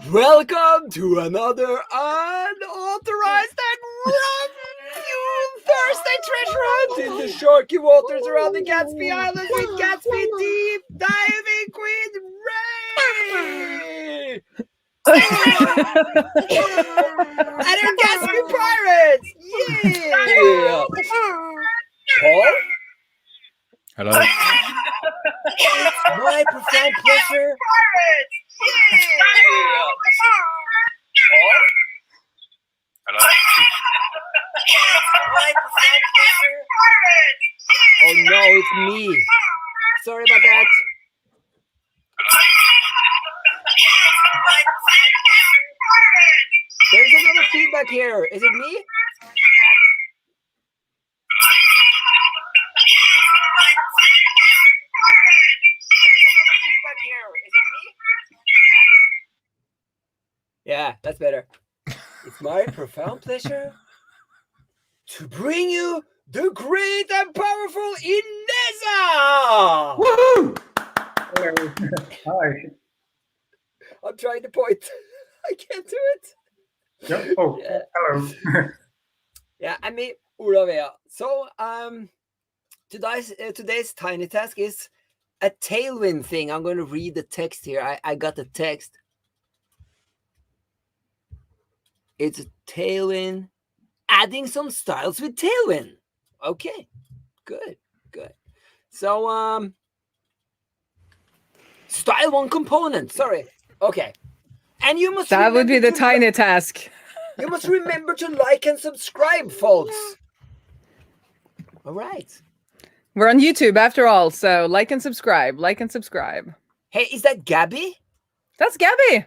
Welcome to another unauthorized and rough Thursday treasure hunt in the sharky waters around the Gatsby Islands with Gatsby deep diving queen Raae and her Gatsby pirates. Yeah. Paul? Hello. It's my profound pleasure. Hello. Oh no, it's me. Sorry about that. There's another feedback here. Is it me? Yeah, that's better. It's my profound pleasure to bring you the great and powerful Inessa! Woohoo! Hello. Hi. I'm trying to point. I can't do it. Yep. Oh, Yeah. hello. Yeah, and me, Olavea. So, today's tiny task is a Tailwind thing. I'm going to read the text here. I got the text. It's a Tailwind, adding some styles with Tailwind. Okay, good. So, style one component. Sorry. Okay, and you must. That would be the remember to tiny task. You must remember to like and subscribe, folks. All right. We're on YouTube after all, so like and subscribe. Like and subscribe. Hey, is that Gabby? That's Gabby.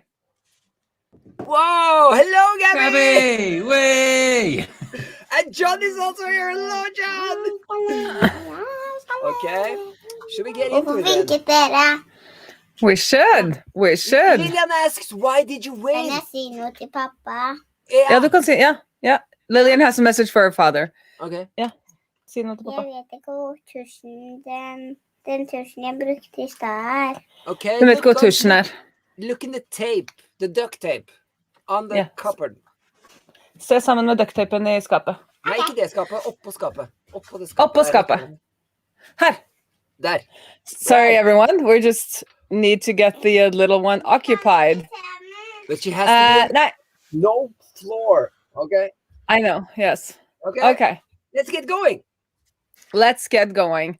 Whoa! Hello, Gabby. Gabby, way. And John is also here. Hello, John. Okay. Should we get into it then? We should. Lilian asks, why did you Kan win? jeg si noe til pappa? Ja, du kan si, ja. Lillian has a message for her father. Okay. Si noe til Jeg pappa. vet ikke hvor tusjen den tusjen jeg brukte i stad er. Okay. Du vet ikke hvor tusjen er. Look in the tape, the duct tape, on the Yeah. cupboard. Se sammen med ducktapen i skapet. Nei, ikke det skapet. Oppå skapet. Oppå det skapet. Oppå skapet. Her. Der. Sorry, everyone. We just need to get the little one occupied. But she has to be Nei, no floor. Okay. I know. Yes. Okay. Okay. Let's get going. Let's get going.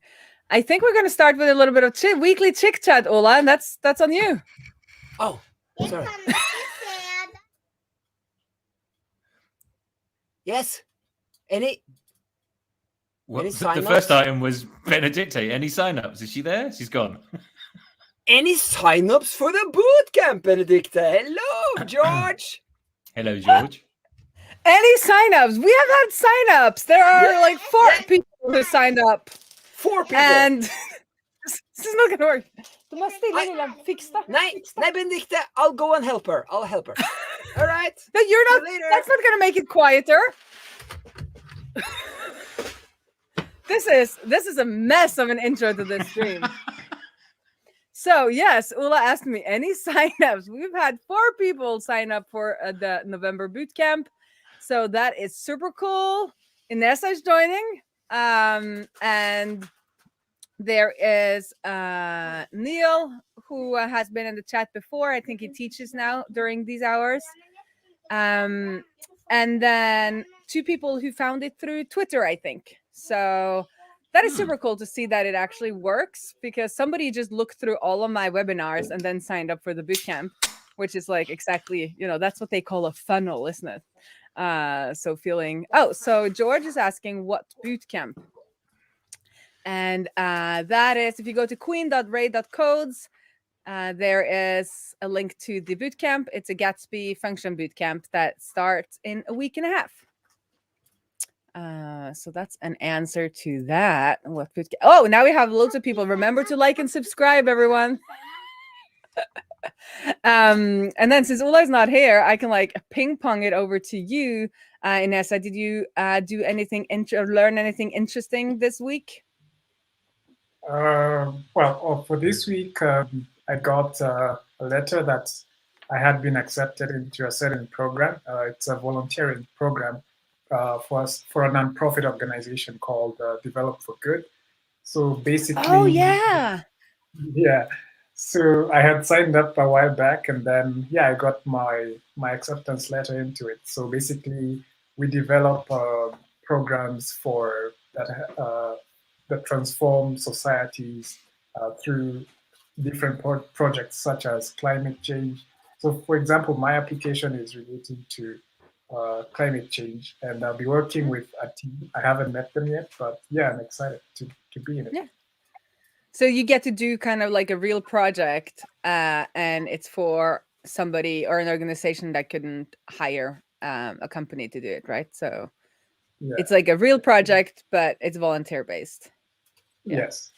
I think we're going to start with a little bit of weekly chick chat, Ola, and that's on you. Oh, sorry. Yes. Any Well, Any the sign-ups? first item was Benedicte. Any sign-ups? Is she there? She's gone. Any sign-ups for the boot camp, Benedicte? Hello, George. Hello, George. Any sign-ups? We have had sign-ups. There are like 4 people who signed up. 4 people. And this is not going to work. Du må stille Lilian. Fix det. Nei, Benedicte, I'll go and help her. I'll help her. All right. No, you're not. See you later. That's not going to make it quieter. This is a mess of an intro to this stream. So yes, Ula asked me any sign-ups. We've had 4 people sign up for the November boot camp. So that is super cool. Inessa is joining. And there is Neil, who has been in the chat before. I think he teaches now during these hours. And then 2 people who found it through Twitter, I think. So that is super cool to see that it actually works, because somebody just looked through all of my webinars and then signed up for the bootcamp, which is like exactly, that's what they call a funnel, isn't it? So George is asking what bootcamp. And that is, if you go to queen.raae.codes, there is a link to the bootcamp. It's a Gatsby function bootcamp that starts in a week and a half. So that's an answer to that. What bootcamp? Oh, now we have loads of people. Remember to like and subscribe, everyone. And then since Ula's not here, I can like ping pong it over to you, Inessa. Did you do anything learn anything interesting this week? Well, for this week, I got a letter that I had been accepted into a certain program. It's a volunteering program for a nonprofit organization called Develop for Good. So basically, Oh yeah. yeah. So I had signed up a while back, and then I got my acceptance letter into it. So basically, we develop programs for that transform societies through different projects such as climate change. So, for example, my application is related to climate change, and I'll be working with a team. I haven't met them yet, but I'm excited to be in it. Yeah. So you get to do kind of like a real project, and it's for somebody or an organization that couldn't hire a company to do it, right? So it's like a real project, but it's volunteer based. Yes.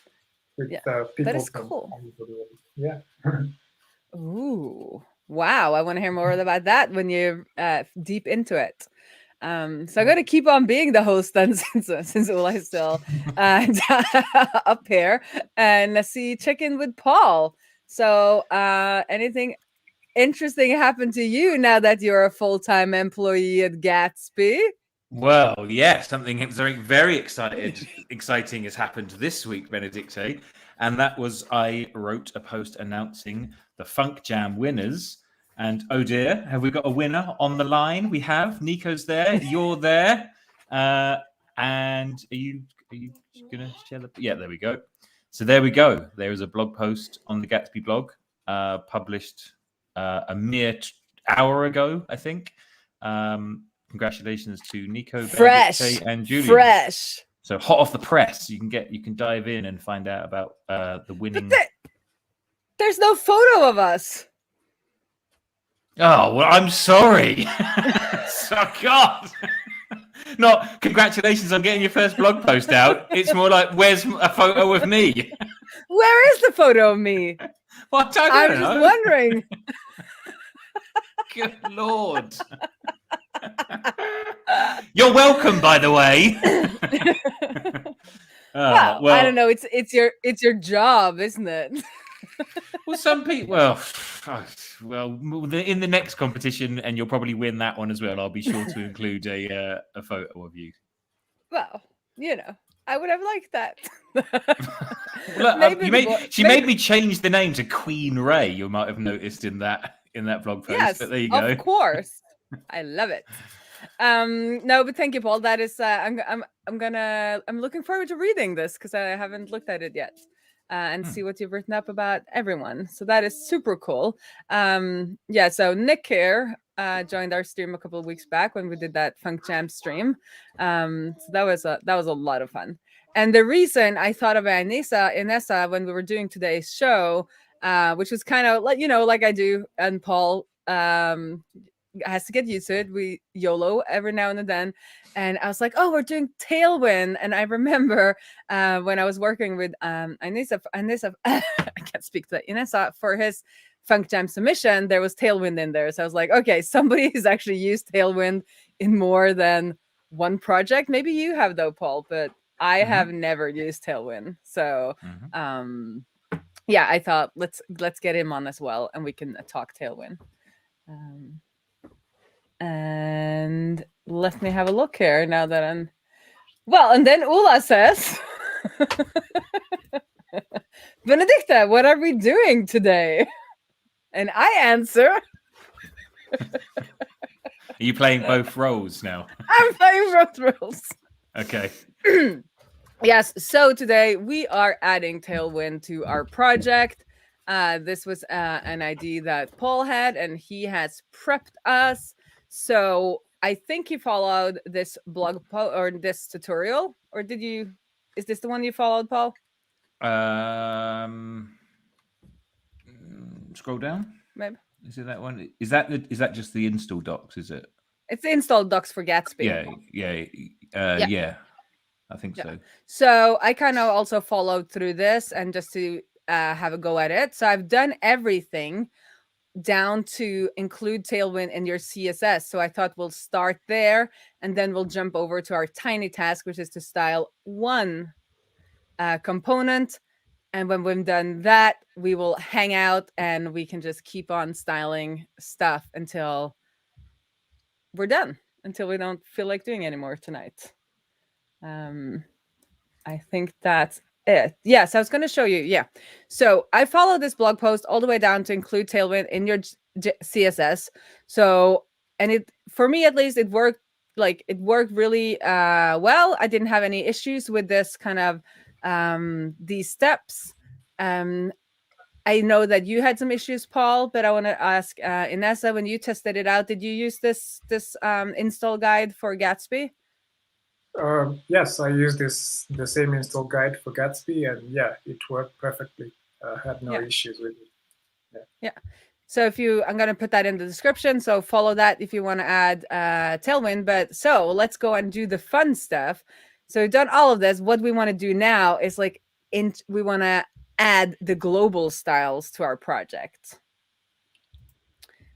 With people that is from cool. all over the world. Yeah. Ooh, wow! I want to hear more about that when you're deep into it. So I'm going to keep on being the host then, since Ola is still up here, and let's see, check in with Paul. So anything interesting happened to you now that you're a full-time employee at Gatsby? Well, yeah, something very, very exciting has happened this week, Benedicte, and that was I wrote a post announcing the Funk Jam winners. And oh dear, have we got a winner on the line? We have. Nico's there. You're there. And are you gonna share the? Yeah, there we go. So there we go. There is a blog post on the Gatsby blog, published a mere hour ago, I think. Congratulations to Nico, Fresh, and Julian. Fresh. So hot off the press, you can dive in and find out about the winning. But there's no photo of us. Oh well, I'm sorry. So God. Not congratulations on getting your first blog post out. It's more like, where's a photo of me? Where is the photo of me? Well, I'm just wondering. Good Lord. You're welcome, by the way. Well, I don't know. It's your job, isn't it? Well, some people. Well, in the next competition, and you'll probably win that one as well. I'll be sure to include a photo of you. Well, I would have liked that. Look, she made me change the name to Queen Raae. You might have noticed in that blog post. Yes, but there you go. Of course, I love it. No, but thank you, Paul. That is, I'm looking forward to reading this because I haven't looked at it yet. And see what you've written up about everyone. So that is super cool. So Nick here joined our stream a couple of weeks back when we did that Funk Jam stream. So that was a lot of fun. And the reason I thought of Inessa when we were doing today's show, which was kind of like I do, and Paul has to get used to it. We YOLO every now and then. And I was like, oh, we're doing Tailwind. And I remember when I was working with Inessa, I can't speak to Inessa, for his Funk Jam submission, there was Tailwind in there. So I was like, okay, somebody has actually used Tailwind in more than one project. Maybe you have though, Paul, but I have never used Tailwind. So I thought let's get him on as well and we can talk Tailwind. And let me have a look here now that I'm and then Ola says Benedicte, what are we doing today? And I answer, are you playing both roles now? I'm playing both roles. Okay. Yes, so today we are adding Tailwind to our project. This was an idea that Paul had and he has prepped us. So I think he followed this blog post or this tutorial, or is this the one you followed, Paul? Scroll down. Maybe. Is it that one? Is that just the install docs? Is it? It's the install docs for Gatsby. Yeah. I think so. So I kind of also followed through this and just to have a go at it. So I've done everything down to include Tailwind in your CSS. So I thought we'll start there and then we'll jump over to our tiny task, which is to style one component And when we've done that, we will hang out and we can just keep on styling stuff until we're done, until we don't feel like doing anymore tonight. I think that's it. Yes, I was going to show you. Yeah. So I followed this blog post all the way down to include Tailwind in your CSS. So, and it, for me at least, it worked really well. I didn't have any issues with this kind of these steps. I know that you had some issues, Paul, but I want to ask Inessa, when you tested it out, did you use this install guide for Gatsby? Yes, I used the same install guide for Gatsby, and yeah, it worked perfectly. Had no issues with it. Yeah. So I'm going to put that in the description. So follow that if you want to add Tailwind. But so let's go and do the fun stuff. So we've done all of this. What we want to do now is we want to add the global styles to our project.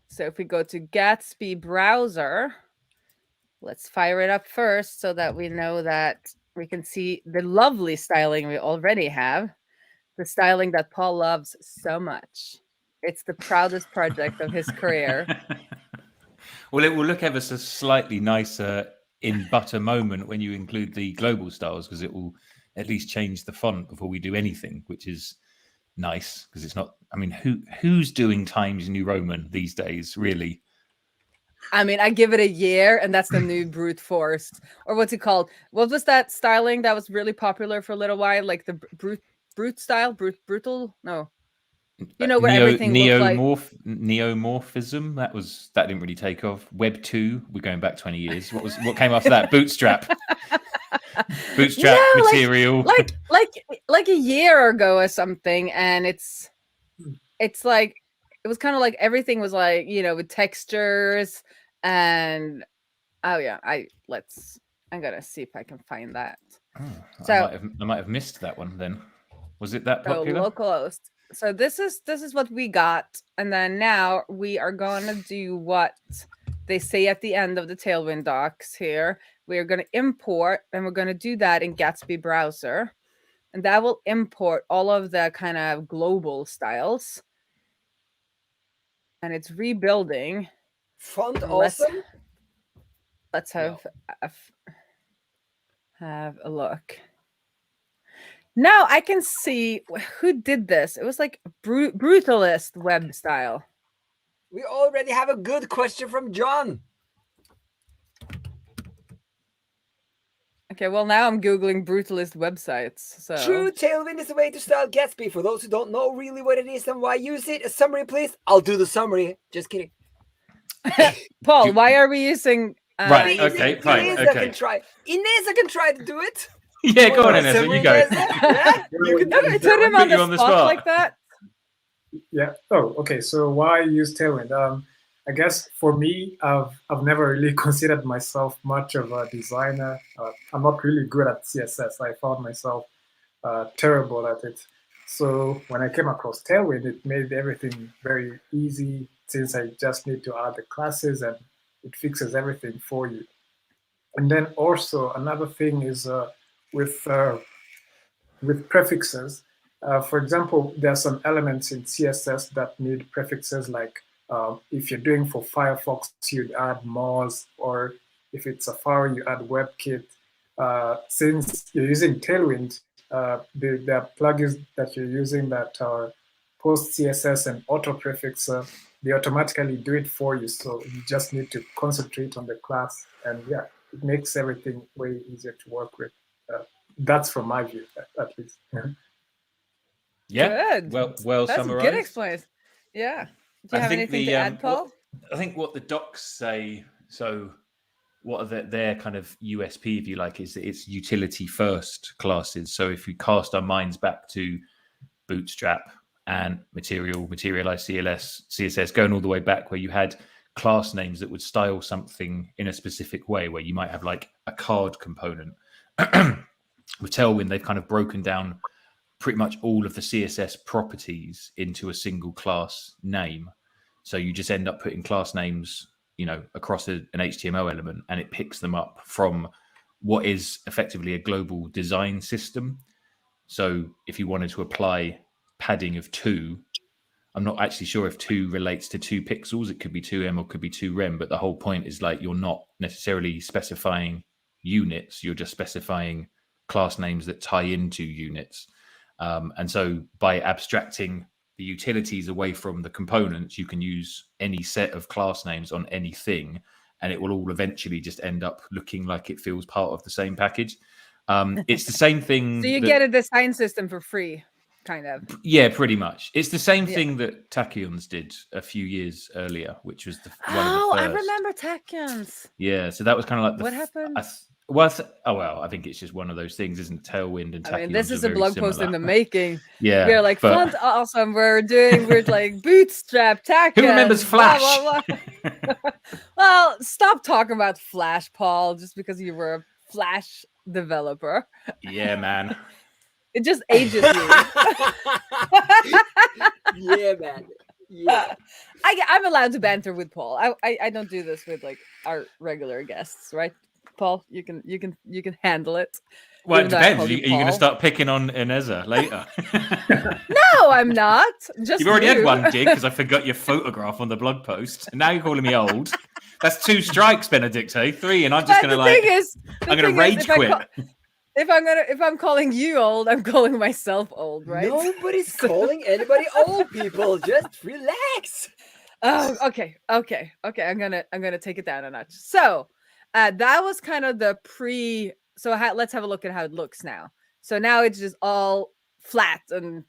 So if we go to Gatsby browser, let's fire it up first so that we know that we can see the lovely styling we already have, the styling that Paul loves so much. It's the proudest project of his career. Well, it will look ever so slightly nicer in but a moment when you include the global styles, because it will at least change the font before we do anything, which is nice, because it's not, I mean, who's doing Times New Roman these days, really? I mean, I give it a year and that's the new brute force, or what's it called? What was that styling that was really popular for a little while? Like the brute style, brutal? No. You know, where everything looks like neomorphism. That didn't really take off. Web 2, we're going back 20 years. What came after that? Bootstrap. Bootstrap material. Like a year ago or something, and it's like it was kind of like everything was like, you know, with textures and I'm gonna see if I can find that. I might have missed that one then. Was it that popular? Localhost. So this is what we got, and then now we are going to do what they say at the end of the Tailwind docs here. We are going to import, and we're going to do that in Gatsby browser, and that will import all of the kind of global styles, and it's rebuilding. Font awesome. Let's have a look. Now I can see who did this. It was like brutalist web style. We already have a good question from John. Okay, well now I'm Googling brutalist websites. So True Tailwind is the way to style Gatsby. For those who don't know really what it is and why use it, a summary please. I'll do the summary. Just kidding. Paul, why are we using right, okay, fine. Inessa can try to do it. Yeah, go on, Inessa, you go. Yeah, you can put him on the spot like that. Yeah. Oh, okay. So why use Tailwind? I guess for me, I've never really considered myself much of a designer. I'm not really good at CSS. I found myself terrible at it. So when I came across Tailwind, it made everything very easy, since I just need to add the classes and it fixes everything for you. And then also another thing is with prefixes. For example, there are some elements in CSS that need prefixes, like if you're doing for Firefox, you'd add Moz, or if it's Safari, you add WebKit. Since you're using Tailwind, there are plugins that you're using that are post CSS and auto prefix. They automatically do it for you, so you just need to concentrate on the class, and yeah, it makes everything way easier to work with. That's from my view, at least. Yeah, good. Well That's summarized. A good explanation. Yeah. Do you have anything to add, Paul? I think what the docs say. So, what are their kind of USP, if you like, is that it's utility first classes. So, if we cast our minds back to Bootstrap and Materialize CSS, going all the way back, where you had class names that would style something in a specific way, where you might have like a card component. With Tailwind, they've kind of broken down pretty much all of the CSS properties into a single class name. So you just end up putting class names, you know, across an HTML element, and it picks them up from what is effectively a global design system. So if you wanted to apply padding of 2, I'm not actually sure if 2 relates to 2 pixels. It could be 2em or could be 2rem, but the whole point is like you're not necessarily specifying units. You're just specifying class names that tie into units. And so by abstracting the utilities away from the components, you can use any set of class names on anything, and it will all eventually just end up looking like it feels part of the same package. It's the same thing. So you get a design system for free, kind of. Yeah, pretty much. It's the same thing that Tachyons did a few years earlier, which was one of the first. I remember Tachyons. Yeah, so that was kind of like what happened? I think it's just one of those things, isn't it? Tailwind and Tachyons. I mean, this is a very blog similar. post in the making. Yeah, we're like font awesome. We're like bootstrap Tachyons. Who remembers Flash? Blah, blah, blah. Well, stop talking about Flash, Paul, just because you were a Flash developer. Yeah, man. It just ages you. Yeah, man. Yeah. I'm allowed to banter with Paul. I don't do this with like our regular guests, right? Paul, you can handle it. Well, it depends. Are you going to start picking on Ineza later? No, I'm not. Just you've already had one, Jig, because I forgot your photograph on the blog post, and now you're calling me old. That's 2 strikes, Benedicte. 3, and I'm just going to I'm going to rage quit. If I'm calling you old, I'm calling myself old, right? Nobody's calling anybody old, people. Just relax. Oh, okay. I'm gonna take it down a notch. So that was kind of the pre. So let's have a look at how it looks now. So now it's just all flat and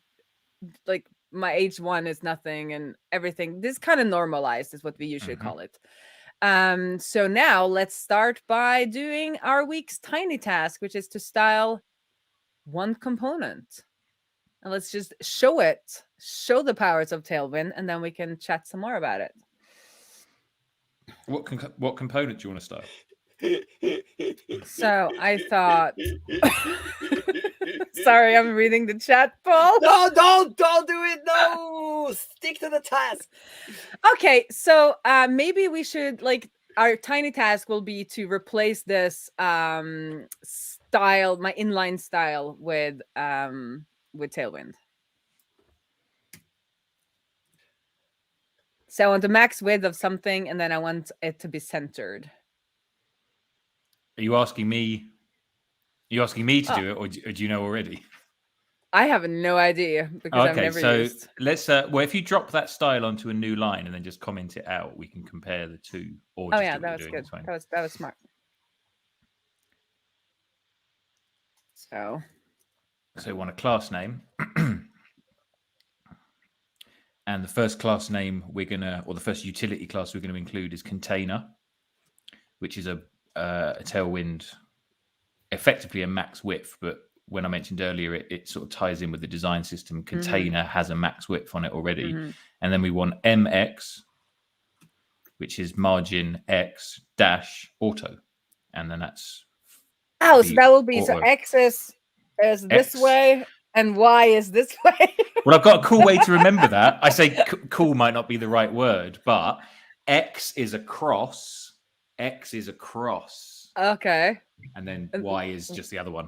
like my H1 is nothing and everything. This kind of normalized is what we usually call it. So now let's start by doing our week's tiny task, which is to style one component. And let's just show the powers of Tailwind, and then we can chat some more about it. What component do you want to style? So I thought sorry, I'm reading the chat, Paul. No, don't do it. No, stick to the task. Okay, so maybe we should like our tiny task will be to replace this style, my inline style, with Tailwind. So I want the max width of something, and then I want it to be centered. Are you asking me? Are you asking me to do it, or do you know already? I have no idea because I've never used. Let's. Well, if you drop that style onto a new line and then just comment it out, we can compare the two. Or Oh yeah, that was good. That was smart. So we want a class name, and the first class name or the first utility class we're gonna include is container, which is a Tailwind, effectively a max width, but when I mentioned earlier, it sort of ties in with the design system. Container has a max width on it already. And then we want MX, which is margin X dash auto. And then that's... so that will be, so X is this way and Y is this way. Well, I've got a cool way to remember that. I say cool might not be the right word, but X is a cross. X is a cross. Okay. And then Y is just the other one.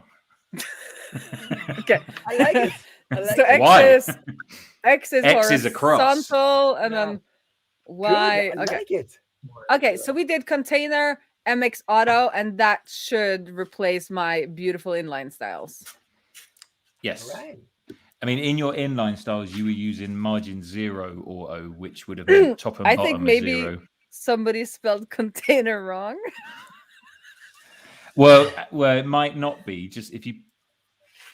Okay, I like it. So X is a cross, horizontal, and then Y. Good. I like it. Okay, so we did container, MX auto, and that should replace my beautiful inline styles. Yes. Right. I mean, in your inline styles, you were using margin 0 auto, which would have been top and bottom I think maybe 0. Somebody spelled container wrong. Well, it might not be. Just if you...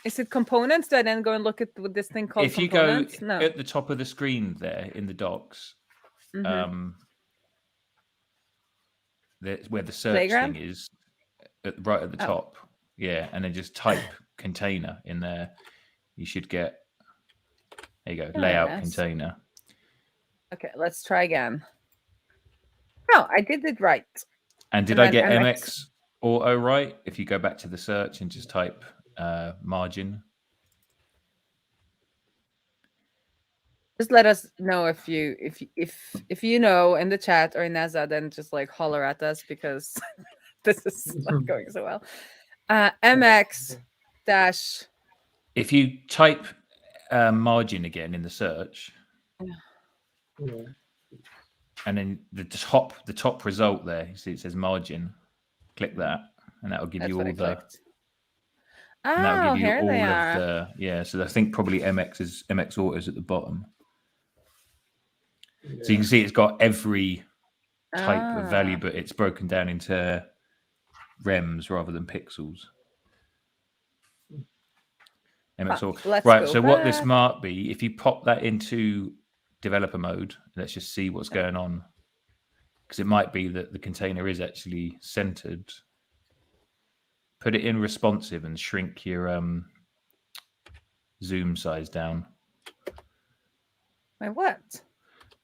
Is it components? Do I then go and look at this thing called components? If you go at the top of the screen there in the docs, where the search Playground? thing is, right at the top. Yeah, and then just type container in there. You should get... There you go, layout container. Okay, let's try again. No, I did it right. And did I get MX auto right? If you go back to the search and just type margin. Just let us know if you know in the chat or in Neza, then just like holler at us because this is not going so well. MX dash. If you type margin again in the search, Yeah. and then the top result there, you see it says margin. Click that, and that will give That's you what all I the. clicked. And that'll Oh, give you here they all of are. the So I think probably MX Autos at the bottom. So you can see it's got every type of value, but it's broken down into rems rather than pixels. MX Auto. Let's Right. go So what this back. might be, if you pop that into developer mode, let's just see what's going on, because it might be that the container is actually centered. Put it in responsive and shrink your zoom size down. Wait, what?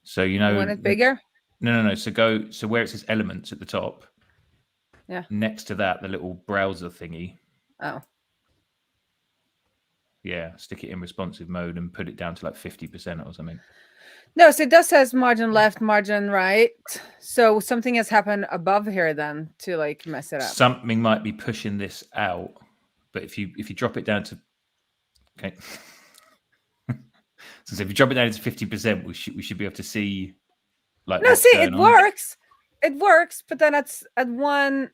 So you Want it bigger? No. So where it says elements at the top. Yeah. Next to that, the little browser thingy. Oh. Yeah, stick it in responsive mode and put it down to like 50% or something. No, so it does says margin left, margin right. So something has happened above here then to like mess it up. Something might be pushing this out, but if you drop it down to so if you drop it down to 50%, we should be able to see like. No, see, it on. works. It works, but then at one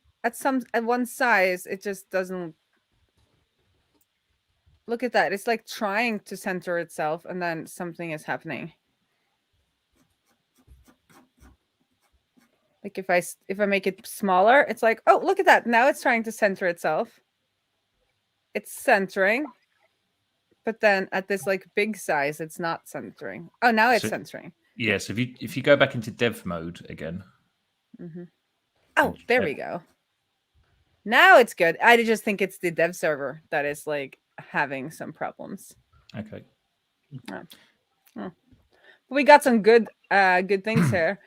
size, it just doesn't. Look at that. It's like trying to center itself, and then something is happening. Like if I make it smaller, it's like, oh, look at that. Now it's trying to center itself. It's centering. But then at this like big size, it's not centering. Oh, now it's centering. Yes, yeah, so if you go back into dev mode again. Mm-hmm. Oh, there we go. Now it's good. I just think it's the dev server that is like having some problems. Okay. Oh. We got some good things here.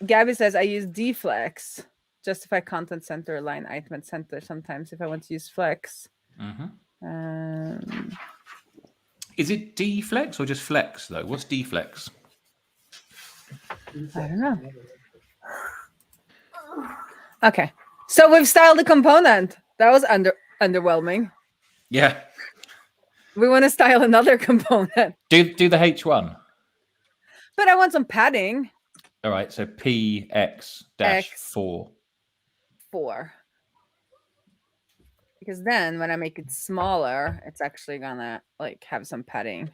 Gabby says I use deflex, justify content center, line item and center sometimes if I want to use flex. Mm-hmm. Is it deflex or just flex though? What's deflex? I don't know. Okay, so we've styled the component. That was underwhelming. Yeah. We want to style another component. Do the H1. But I want some padding. All right, so PX-4. 4. Because then when I make it smaller, it's actually gonna like have some padding.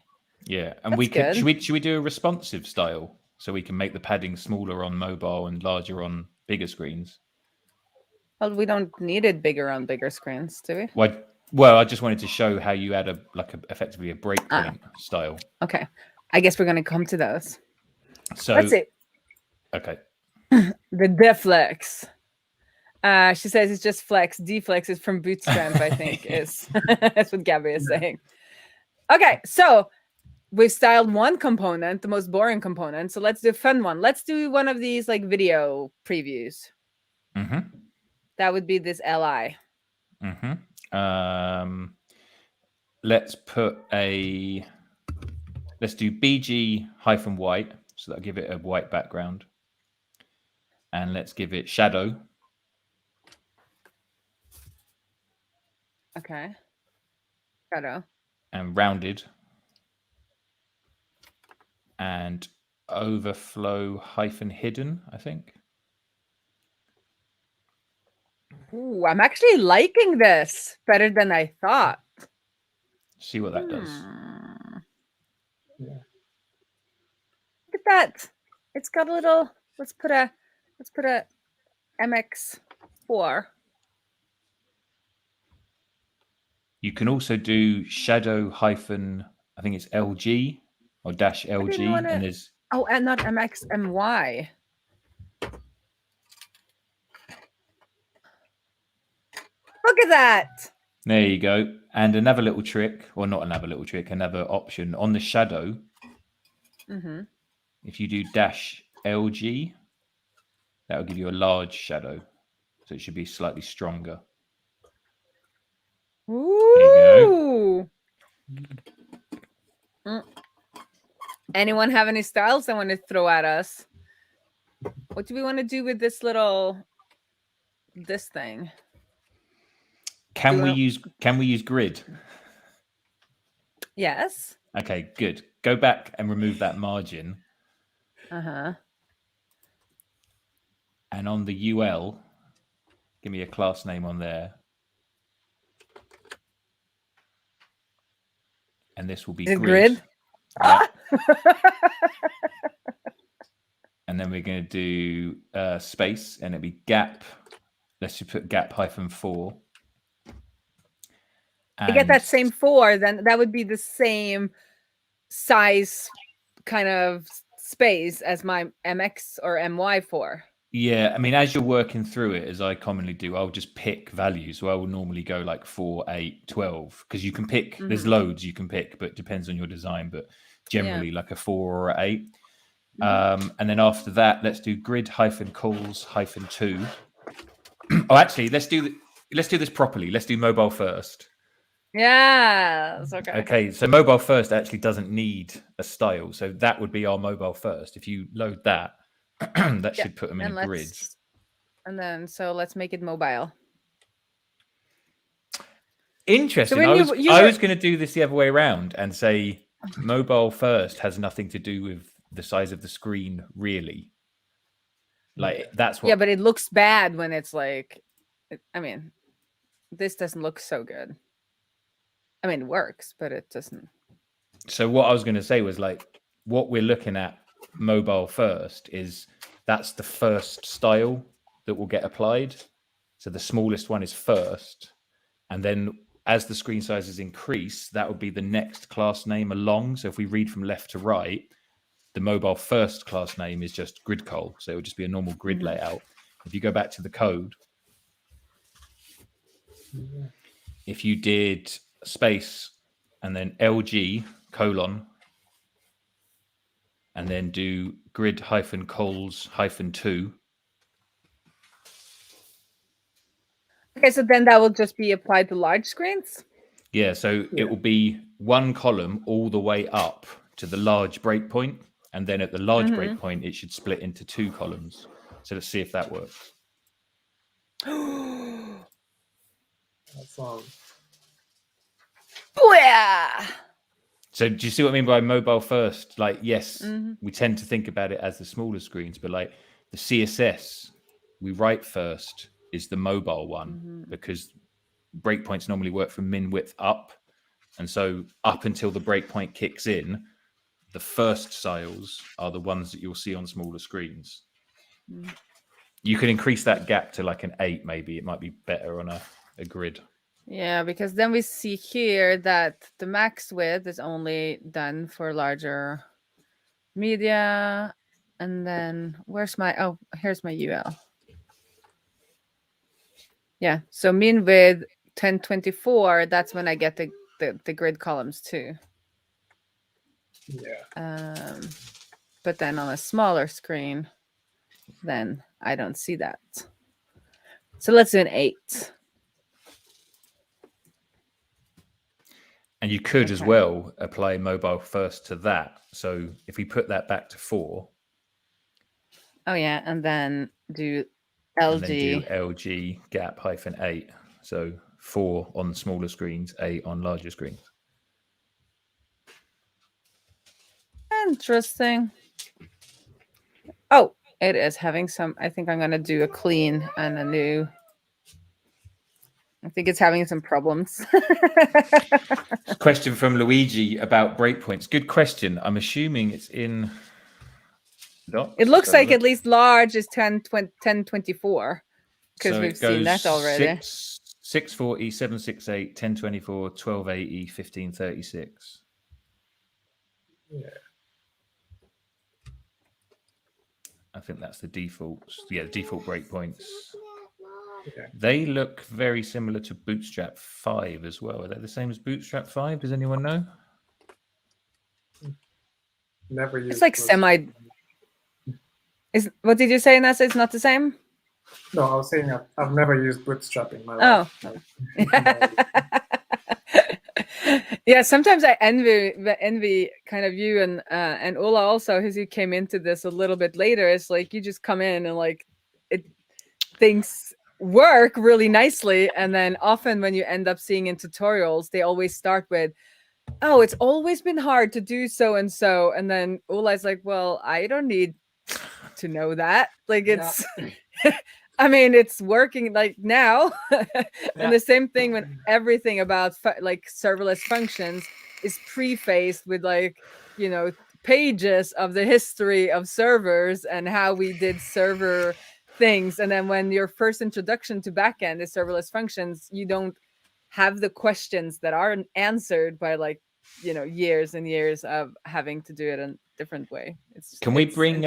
Yeah, and we could should we do a responsive style so we can make the padding smaller on mobile and larger on bigger screens? Well, we don't need it bigger on bigger screens, do we? Well, I just wanted to show how you add effectively a breakpoint style. Okay, I guess we're gonna come to those. So let's see. Okay. The deflex. She says it's just flex. Deflex is from Bootstrap, I think. That's what Gabby is saying. Okay, so we've styled one component, the most boring component. So let's do a fun one. Let's do one of these like video previews. Mm-hmm. That would be this LI. Mm-hmm. Let's do BG-white, so that'll give it a white background. And let's give it shadow. Okay. Shadow. And rounded. And overflow-hidden, I think. Ooh, I'm actually liking this better than I thought. See what that does. Yeah. Look at that. It's got a little. Let's put a MX4. You can also do shadow hyphen, I think it's LG or dash LG, and there's and not MX MY. Look at that. There you go. And another little trick, or not another little trick, another option on the shadow. Mm-hmm. If you do dash LG, that'll give you a large shadow. So it should be slightly stronger. Ooh. Anyone have any styles they want to throw at us? What do we want to do with this thing? Can we use grid? Yes. Okay, good. Go back and remove that margin. Uh-huh. And on the UL, give me a class name on there. And this will be The grid. grid. Yeah. And then we're going to do space, and it'll be gap. Let's just put gap -4. I get that same 4, then that would be the same size kind of space as my MX or MY4. Yeah, I mean, as you're working through it, as I commonly do, I'll just pick values. So I will normally go like 4, 8, 12, because you can pick, there's loads you can pick, but it depends on your design, but generally like a 4 or an 8. And then after that, let's do grid -calls -2. Oh, actually, let's do this properly. Let's do mobile first. Yes. Okay. Okay, so mobile first actually doesn't need a style. So that would be our mobile first. If you load that, that should put them in a grid. And then, so let's make it mobile. Interesting. So I was going to do this the other way around and say mobile first has nothing to do with the size of the screen, really. Like that's what. Yeah, but it looks bad when it's like, I mean, this doesn't look so good. I mean, it works, but it doesn't. So what I was going to say was like, what we're looking at mobile first is that's the first style that will get applied. So the smallest one is first. And then as the screen sizes increase, that would be the next class name along. So if we read from left to right, the mobile first class name is just grid col. So it would just be a normal grid layout. If you go back to the code, if you did space and then LG : and then do grid -calls -2. Okay, so then that will just be applied to large screens? Yeah, so it will be one column all the way up to the large breakpoint. And then at the large breakpoint, it should split into 2 columns. So let's see if that works. That's Yeah. So do you see what I mean by mobile first? Like, yes, we tend to think about it as the smaller screens, but like the CSS we write first is the mobile one because breakpoints normally work from min width up. And so up until the breakpoint kicks in, the first styles are the ones that you'll see on smaller screens. You can increase that gap to like an 8, maybe. It might be better on a grid. Yeah, because then we see here that the max width is only done for larger media. And then where's my, here's my UL. Yeah, so min width 1024, that's when I get the grid columns too. Yeah. But then on a smaller screen, then I don't see that. So let's do an 8. And you could as well apply mobile first to that. So if we put that back to 4. Oh yeah, and then do LG. And then do LG gap -8. So 4 on smaller screens, 8 on larger screens. Interesting. Oh, it is having some, I think I'm going to do a clean and a new. I think it's having some problems. Question from Luigi about breakpoints. Good question. I'm assuming it's in docs. It looks like at least large is 1024 because so we've seen that already. 640, 768, 1024, 1280, 1536. Yeah. I think that's the default. Yeah, the default breakpoints. Okay. They look very similar to Bootstrap 5 as well. Are they the same as Bootstrap 5? Does anyone know? Never used. It's like semi. What did you say, Nasa? It's not the same? No, I was saying I've never used Bootstrap in my life. Yeah, sometimes I envy kind of you and Ola also, because you came into this a little bit later. It's like you just come in and like things work really nicely, and then often when you end up seeing in tutorials, they always start with oh, it's always been hard to do so and so. And then Ula's like, well, I don't need to know that. Like it's, I mean, it's working like now. And the same thing when everything about like serverless functions is prefaced with like, you know, pages of the history of servers and how we did server things. And then when your first introduction to backend is serverless functions, you don't have the questions that aren't answered by like, you know, years and years of having to do it in a different way. Can we bring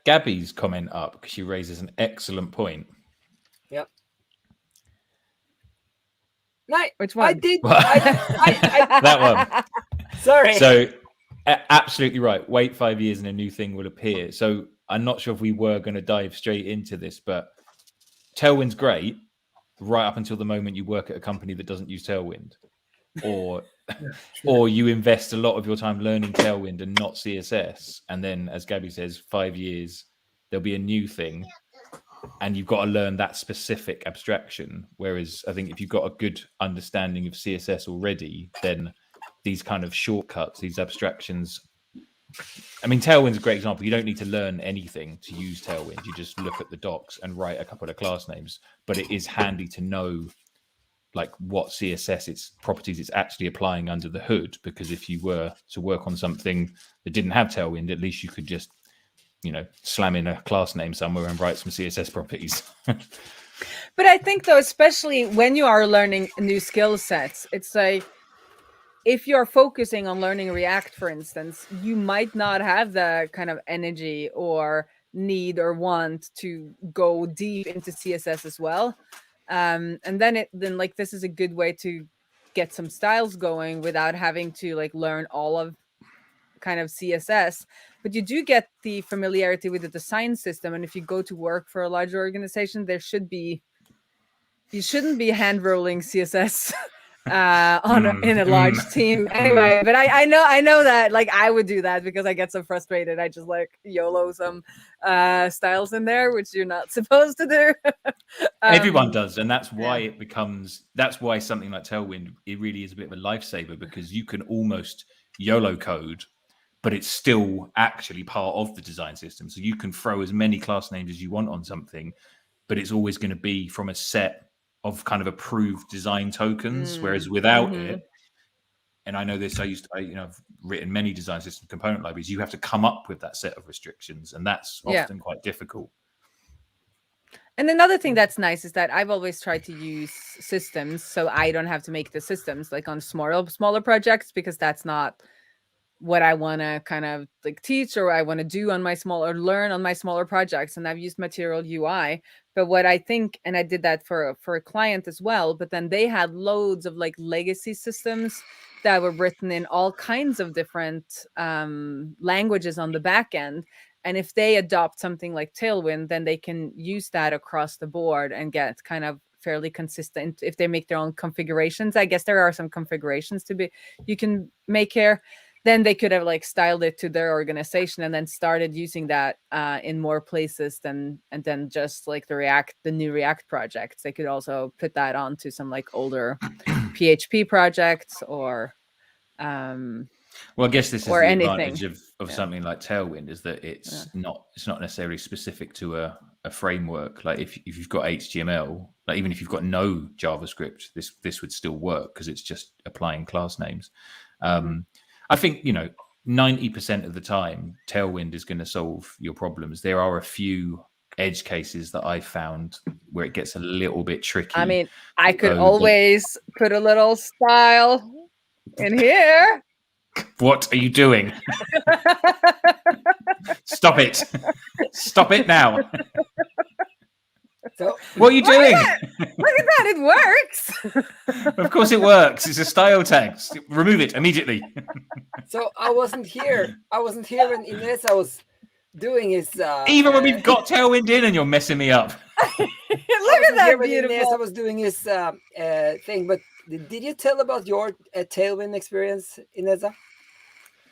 Gabby's comment up, because she raises an excellent point? Yep. Right. Which one? I did. That one. Sorry. So absolutely right. Wait 5 years and a new thing will appear. So I'm not sure if we were going to dive straight into this, but Tailwind's great right up until the moment you work at a company that doesn't use Tailwind, or you invest a lot of your time learning Tailwind and not CSS, and then, as Gabby says, 5 years there'll be a new thing, and you've got to learn that specific abstraction. Whereas I think if you've got a good understanding of CSS already, then these kind of shortcuts, these abstractions. I mean, Tailwind's a great example. You don't need to learn anything to use Tailwind. You just look at the docs and write a couple of class names. But it is handy to know like what CSS, its properties it's actually applying under the hood, because if you were to work on something that didn't have Tailwind, at least you could just, you know, slam in a class name somewhere and write some CSS properties. But I think though, especially when you are learning new skill sets, it's like, if you're focusing on learning React, for instance, you might not have the kind of energy or need or want to go deep into CSS as well. And then like this is a good way to get some styles going without having to like learn all of kind of CSS. But you do get the familiarity with the design system. And if you go to work for a larger organization, you shouldn't be hand rolling CSS in a large team anyway. But I know that like I would do that because I get so frustrated. I just like YOLO some styles in there, which you're not supposed to do. Everyone does, and that's why that's why something like Tailwind, it really is a bit of a lifesaver, because you can almost YOLO code, but it's still actually part of the design system. So you can throw as many class names as you want on something, but it's always going to be from a set of kind of approved design tokens, whereas without it, and I know this, I've written many design system component libraries, you have to come up with that set of restrictions, and that's often quite difficult. And another thing that's nice is that I've always tried to use systems so I don't have to make the systems like on smaller projects, because that's not what I want to kind of like teach or I want to do on my learn on my smaller projects. And I've used Material UI. But what I think, and I did that for a client as well, but then they had loads of like legacy systems that were written in all kinds of different languages on the back end. And if they adopt something like Tailwind, then they can use that across the board and get kind of fairly consistent if they make their own configurations. I guess there are some configurations you can make here. Then they could have like styled it to their organization and then started using that in more places and then just like the new React projects. They could also put that onto some like older PHP projects or well, I guess this is the advantage of something like Tailwind, is that it's not necessarily specific to a framework. Like if you've got HTML, like even if you've got no JavaScript, this would still work because it's just applying class names. I think 90% of the time, Tailwind is going to solve your problems. There are a few edge cases that I found where it gets a little bit tricky. I mean, I could always put a little style in here. What are you doing? Stop it. Stop it now. So, what are you doing? Look at that. It works. Of course it works. It's a style tag. Remove it immediately. So I wasn't here when Ineza was doing his... Even when we've got Tailwind in and you're messing me up. Look at that, beautiful. Ineza was doing his thing, but did you tell about your Tailwind experience, Ineza?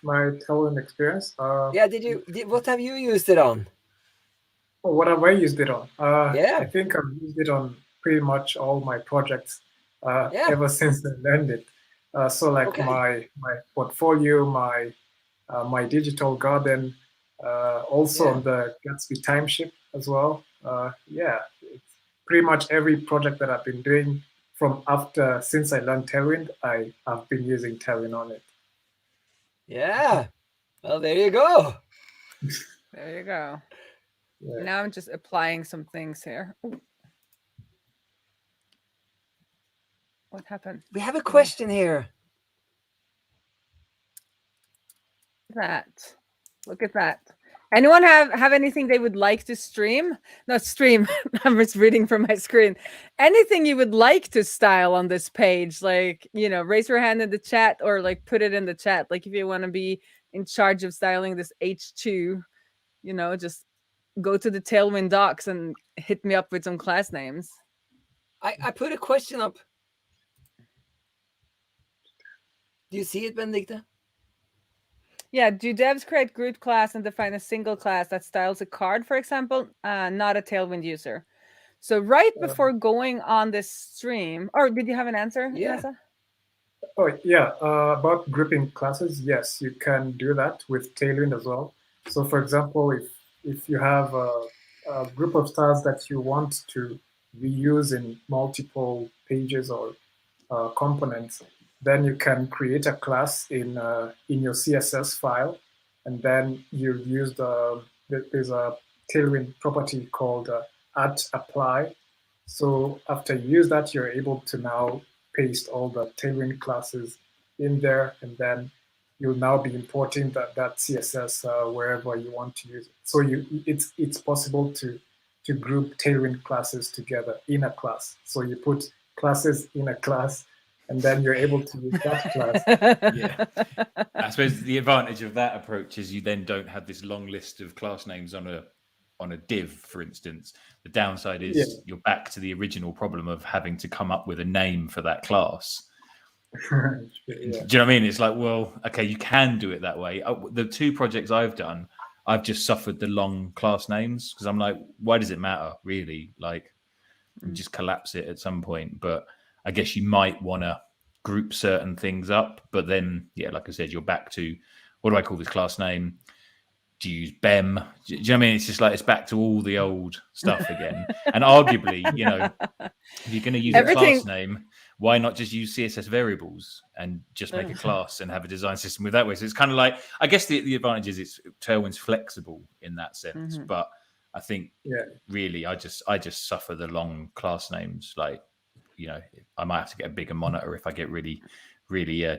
My Tailwind experience? Yeah, what have you used it on? What have I used it on? Yeah. I think I've used it on pretty much all my projects ever since I learned it. So like Okay. my portfolio, my digital garden, also Yeah. on the Gatsby timeship as well. Yeah, it's pretty much every project that I've been doing since I learned Tailwind, I've been using Tailwind on it. Yeah. Well, there you go. There you go. Yeah. Now I'm just applying some things here. Ooh. What happened? We have a question here. That. Look at that. Anyone have anything they would like to stream? Not stream. I'm just reading from my screen. Anything you would like to style on this page, like, you know, raise your hand in the chat or like put it in the chat. Like if you want to be in charge of styling this H2, you know, just go to the Tailwind docs and hit me up with some class names. I put a question up. Do you see it, Benedicta? Yeah, do devs create group class and define a single class that styles a card, for example? Not a Tailwind user. So right before going on this stream, or did you have an answer, Yeah. Inessa? Oh yeah, about grouping classes, yes, you can do that with Tailwind as well. So for example, if you have a group of styles that you want to reuse in multiple pages or components, then you can create a class in your CSS file, and then you use there's a Tailwind property called @apply. So after you use that, you're able to now paste all the Tailwind classes in there, and then you'll now be importing that CSS wherever you want to use it. So it's possible to group Tailwind classes together in a class. So you put classes in a class, and then you're able to use that class. Yeah. I suppose the advantage of that approach is you then don't have this long list of class names on a div, for instance. The downside is you're back to the original problem of having to come up with a name for that class. Yeah. Do you know what I mean? It's like, well, okay, you can do it that way. The two projects I've done, I've just suffered the long class names because I'm like, why does it matter, really? Like, you just collapse it at some point. But I guess you might want to group certain things up. But then, yeah, like I said, you're back to, what do I call this class name? Do you use BEM? Do you know what I mean? It's just like, it's back to all the old stuff again. And arguably, you know, if you're going to use a class name, why not just use CSS variables and just make a class and have a design system with that way? So it's kind of like, I guess the advantage is Tailwind's flexible in that sense. But I think really I just suffer the long class names. Like, you know, I might have to get a bigger monitor if I get really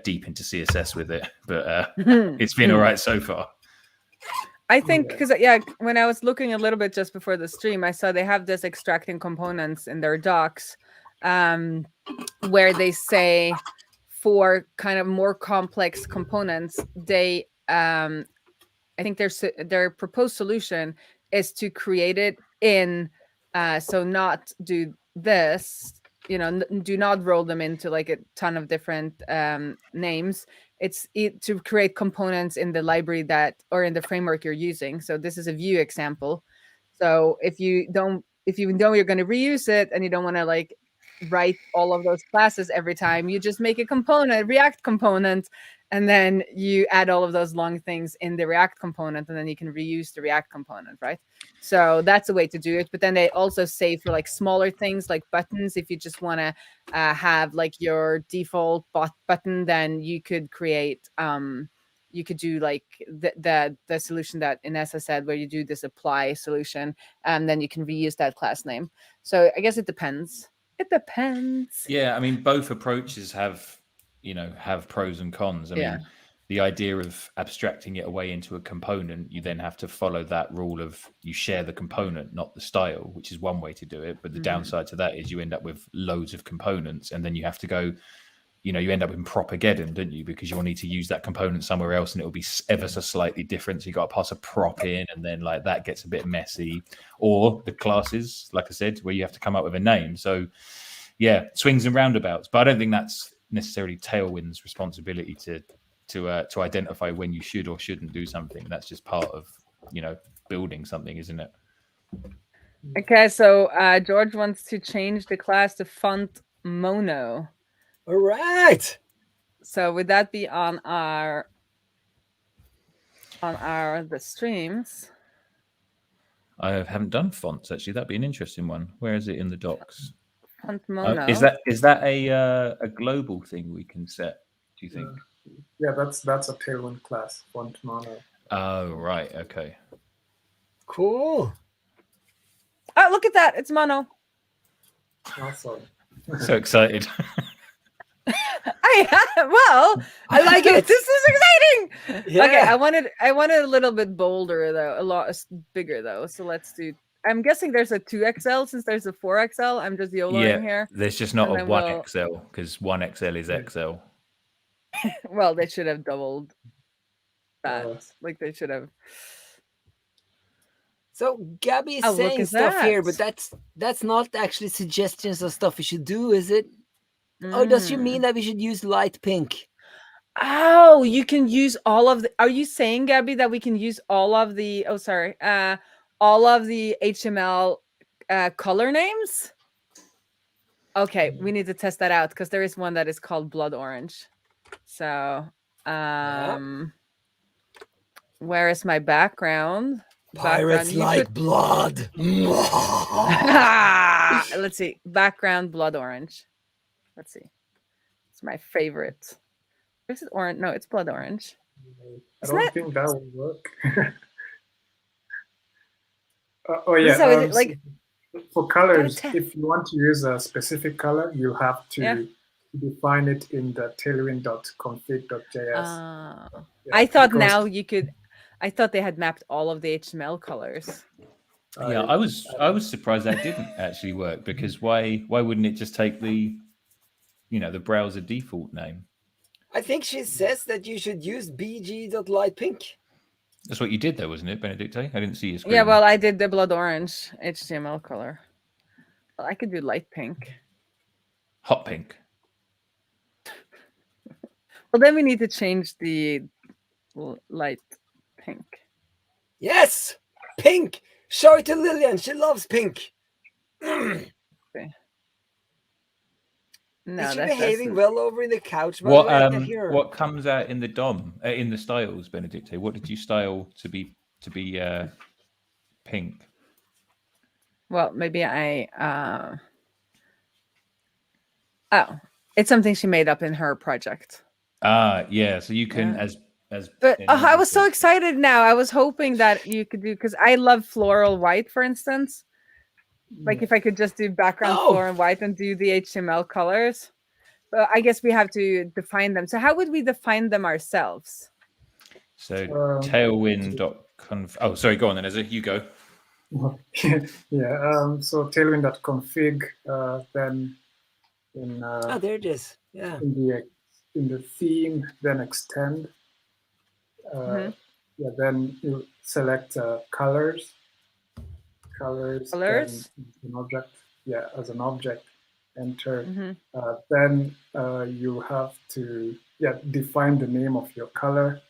deep into CSS with it. But it's been all right so far. I think because when I was looking a little bit just before the stream, I saw they have this extracting components in their docs, where they say for kind of more complex components, they I think their proposed solution is to create it in so not do this, you know, do not roll them into like a ton of different names. It's to create components in the library that, or in the framework you're using. So this is a Vue example. So if you know you're going to reuse it and you don't want to like write all of those classes every time, you just make a component, React component, and then you add all of those long things in the React component, and then you can reuse the React component, right? So that's a way to do it. But then they also say for like smaller things like buttons, if you just want to have like your default button, then you could create you could do like the solution that Inessa said, where you do this apply solution, and then you can reuse that class name. So I guess it depends. It depends. Yeah, I mean, both approaches have pros and cons. I mean, the idea of abstracting it away into a component, you then have to follow that rule of you share the component, not the style, which is one way to do it. But the downside to that is you end up with loads of components, and then you have to go, you end up in Propageddon, don't you? Because you'll need to use that component somewhere else, and it'll be ever so slightly different. So you got to pass a prop in, and then like that gets a bit messy. Or the classes, like I said, where you have to come up with a name. So yeah, swings and roundabouts. But I don't think that's necessarily Tailwind's responsibility to identify when you should or shouldn't do something. That's just part of building something, isn't it? Okay, so George wants to change the class to font mono. All right. So would that be on the streams? I haven't done fonts actually. That'd be an interesting one. Where is it in the docs? Font mono. Is that a global thing we can set? Do you think? Yeah, that's a Tailwind class, font mono. Oh right, okay. Cool. Oh, look at that! It's mono. Awesome. So excited. I like it. This is exciting. Yeah. Okay, I wanted a little bit bolder though, a lot bigger though. So let's do. I'm guessing there's a 2XL since there's a 4XL. I'm just YOLOing here. There's just not And a then 1XL because 1XL is XL. Well, they should have doubled that. Uh, Like they should have. So Gabby is Oh, look saying at stuff here, that. but that's not actually suggestions of stuff we should do, is it? Or does she mean that we should use light pink? Oh, you can use all of the. Are you saying, Gabby, that we can use all of the? Oh, sorry. All of the HTML color names. Okay, we need to test that out because there is one that is called blood orange. So, where is my background? Pirates like blood. Let's see. Background blood orange. Let's see. It's my favorite. Is it orange? No, it's blood orange. I don't think that will work. Oh yeah. So is it like for colors, if you want to use a specific color, you have to define it in the tailwind.config.js. I thought now you could. I thought they had mapped all of the HTML colors. Yeah, I was surprised that didn't actually work because why wouldn't it just take the browser default name? I think she says that you should use bg.lightpink. That's what you did though, wasn't it, Benedicte? I didn't see your screen. Yeah, well, I did the blood orange HTML color. Well, I could do light pink. Hot pink. Well, then we need to change the light pink. Yes, pink. Show it to Lillian. She loves pink. Okay. No, is she behaving well over in the couch? What comes out in the DOM in the styles, Benedicte? What did you style to be pink? Well, maybe I. Oh, it's something she made up in her project. Yeah. So you can as. But I was so excited now. I was hoping that you could do because I love floral white, for instance. Like if I could just do background floral white and do the HTML colors. But I guess we have to define them. So how would we define them ourselves? So tailwind.conf. Oh, sorry. Go on then. You go. Yeah. So tailwind.config. Then in. There it is. Yeah. In the theme, then extend. Yeah, then you select colors. Colors. An object. Yeah, as an object. Enter. Then you have to define the name of your color.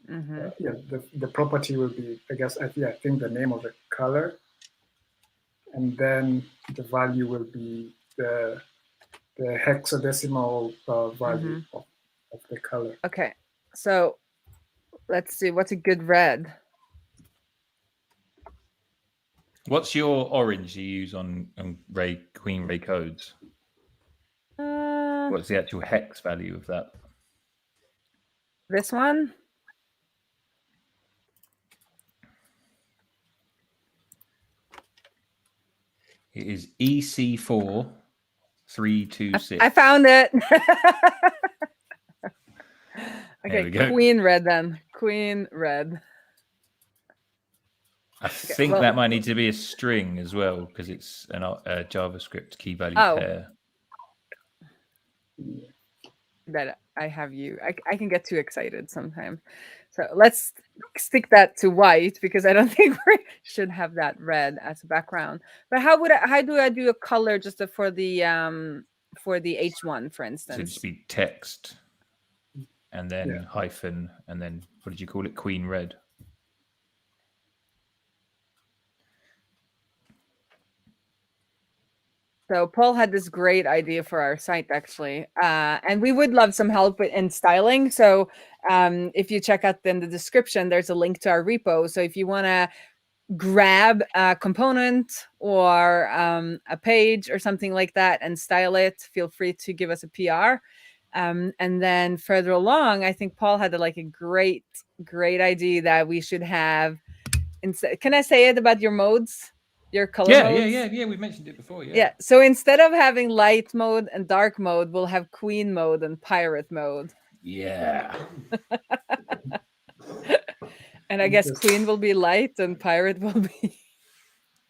The property will be I think the name of the color, and then the value will be the hexadecimal value of the color. Okay, so let's see. What's a good red? What's your orange you use on Queen Raae codes? What's the actual hex value of that? This one? It is EC4 326. I found it. Okay, we go. Queen red then. Queen red. I think that might need to be a string as well because it's a JavaScript key value pair. That I have you. I can get too excited sometimes. So let's stick that to white because I don't think we should have that red as a background. But how do I do a color just for the H1, for instance? So just be text and then hyphen and then what did you call it? Queen red. So Paul had this great idea for our site actually, and we would love some help in styling. So if you check out in the description, there's a link to our repo. So if you want to grab a component or a page or something like that and style it, feel free to give us a PR. And then further along, I think Paul had a great idea that we should have. Can I say it about your modes? Your color modes? Yeah. We've mentioned it before. Yeah. So instead of having light mode and dark mode, we'll have queen mode and pirate mode. Yeah. And I guess queen will be light and pirate will be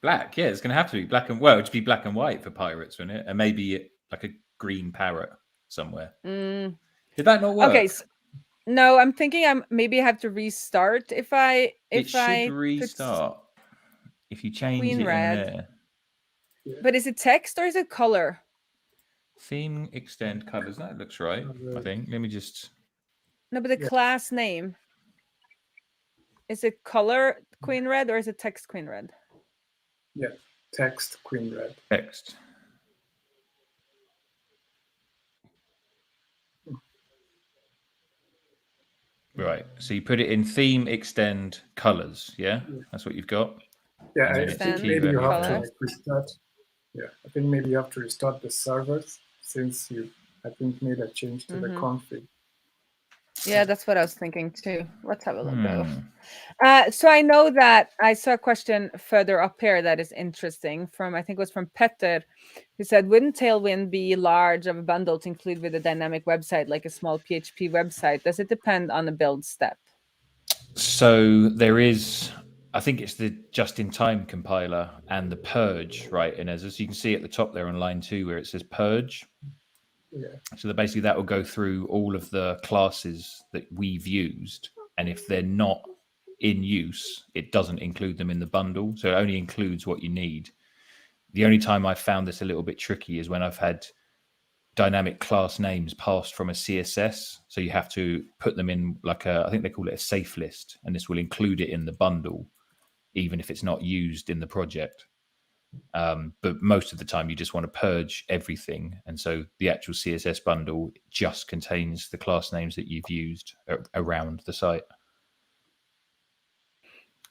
black. Yeah, it's going to have to be black and it'd be black and white for pirates, wouldn't it? And maybe like a green parrot somewhere. Did that not work? Okay. No, I'm thinking I maybe have to restart if I restart if you change queen it red. in there. But is it text or is it color? Theme extend covers. That looks right. I think. Let me just. No, but the class name. Is it color queen red or is it text queen red? Yeah, text queen red. Text. Right. So you put it in theme extend colors. Yeah, that's what you've got. Yeah, I think maybe you have to restart. Yeah, I think maybe you have to restart the servers since you, I think, made a change to the config. Yeah, that's what I was thinking too. Let's have a look though. So I know that I saw a question further up here that is interesting from, I think it was from Petter, who said, wouldn't Tailwind be large of a bundle to include with a dynamic website, like a small PHP website? Does it depend on the build step? So there is, I think it's the just-in-time compiler and the purge, right? And as you can see at the top there on line 2 where it says purge. Yeah. So basically that will go through all of the classes that we've used. And if they're not in use, it doesn't include them in the bundle. So it only includes what you need. The only time I've found this a little bit tricky is when I've had dynamic class names passed from a CSS. So you have to put them in like I think they call it a safe list. And this will include it in the bundle, even if it's not used in the project. But most of the time you just want to purge everything, and so the actual CSS bundle just contains the class names that you've used around the site.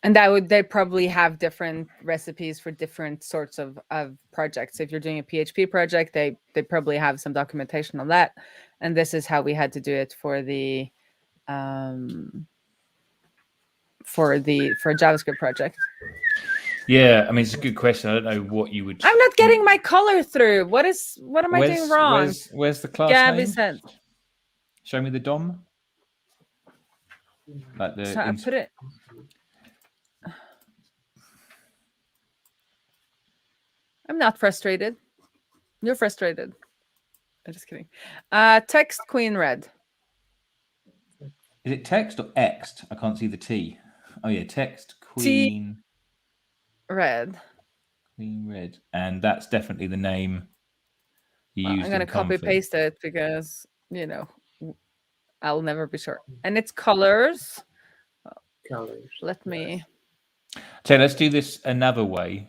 And they probably have different recipes for different sorts of projects. If you're doing a PHP project, they probably have some documentation on that, and this is how we had to do it for the for a JavaScript project. Yeah, I mean, it's a good question. I don't know what you would. I'm not getting my color through. What am I doing wrong? Where's the class Gabby name? said. Show me the DOM. Like the. So I put it. I'm not frustrated. You're frustrated. I'm just kidding. Text queen red. Is it text or X'd? I can't see the T. Oh yeah, text queen. Red. Queen red. And that's definitely the name you used. I'm going to copy paste it because, I'll never be sure. And it's colors. Colors. Let me. So let's do this another way.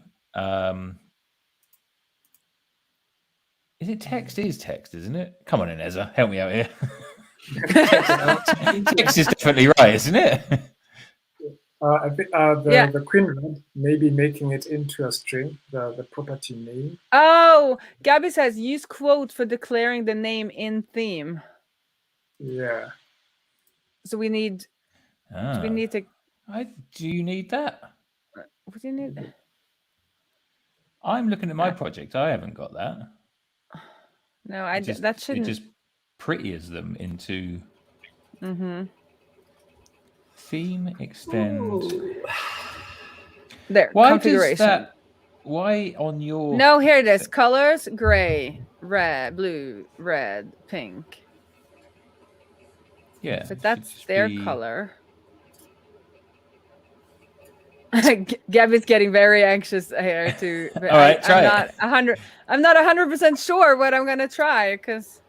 Is it text? It is text, isn't it? Come on, Ineza. Help me out here. Text is definitely right, isn't it? I think the queen red, maybe making it into a string, the property name. Oh, Gabby says use quote for declaring the name in theme. Yeah. So we need. Do we need to? Do you need that? What do you need? I'm looking at my project. I haven't got that. No, that shouldn't. It just prettiers them into. Theme extend. There. Why configuration. does that? Why on your? No, here it is. Colors: gray, red, blue, red, pink. Yeah. But that's their color. Gabby's getting very anxious here too. All right, try it. I'm not 100% sure what I'm gonna try because.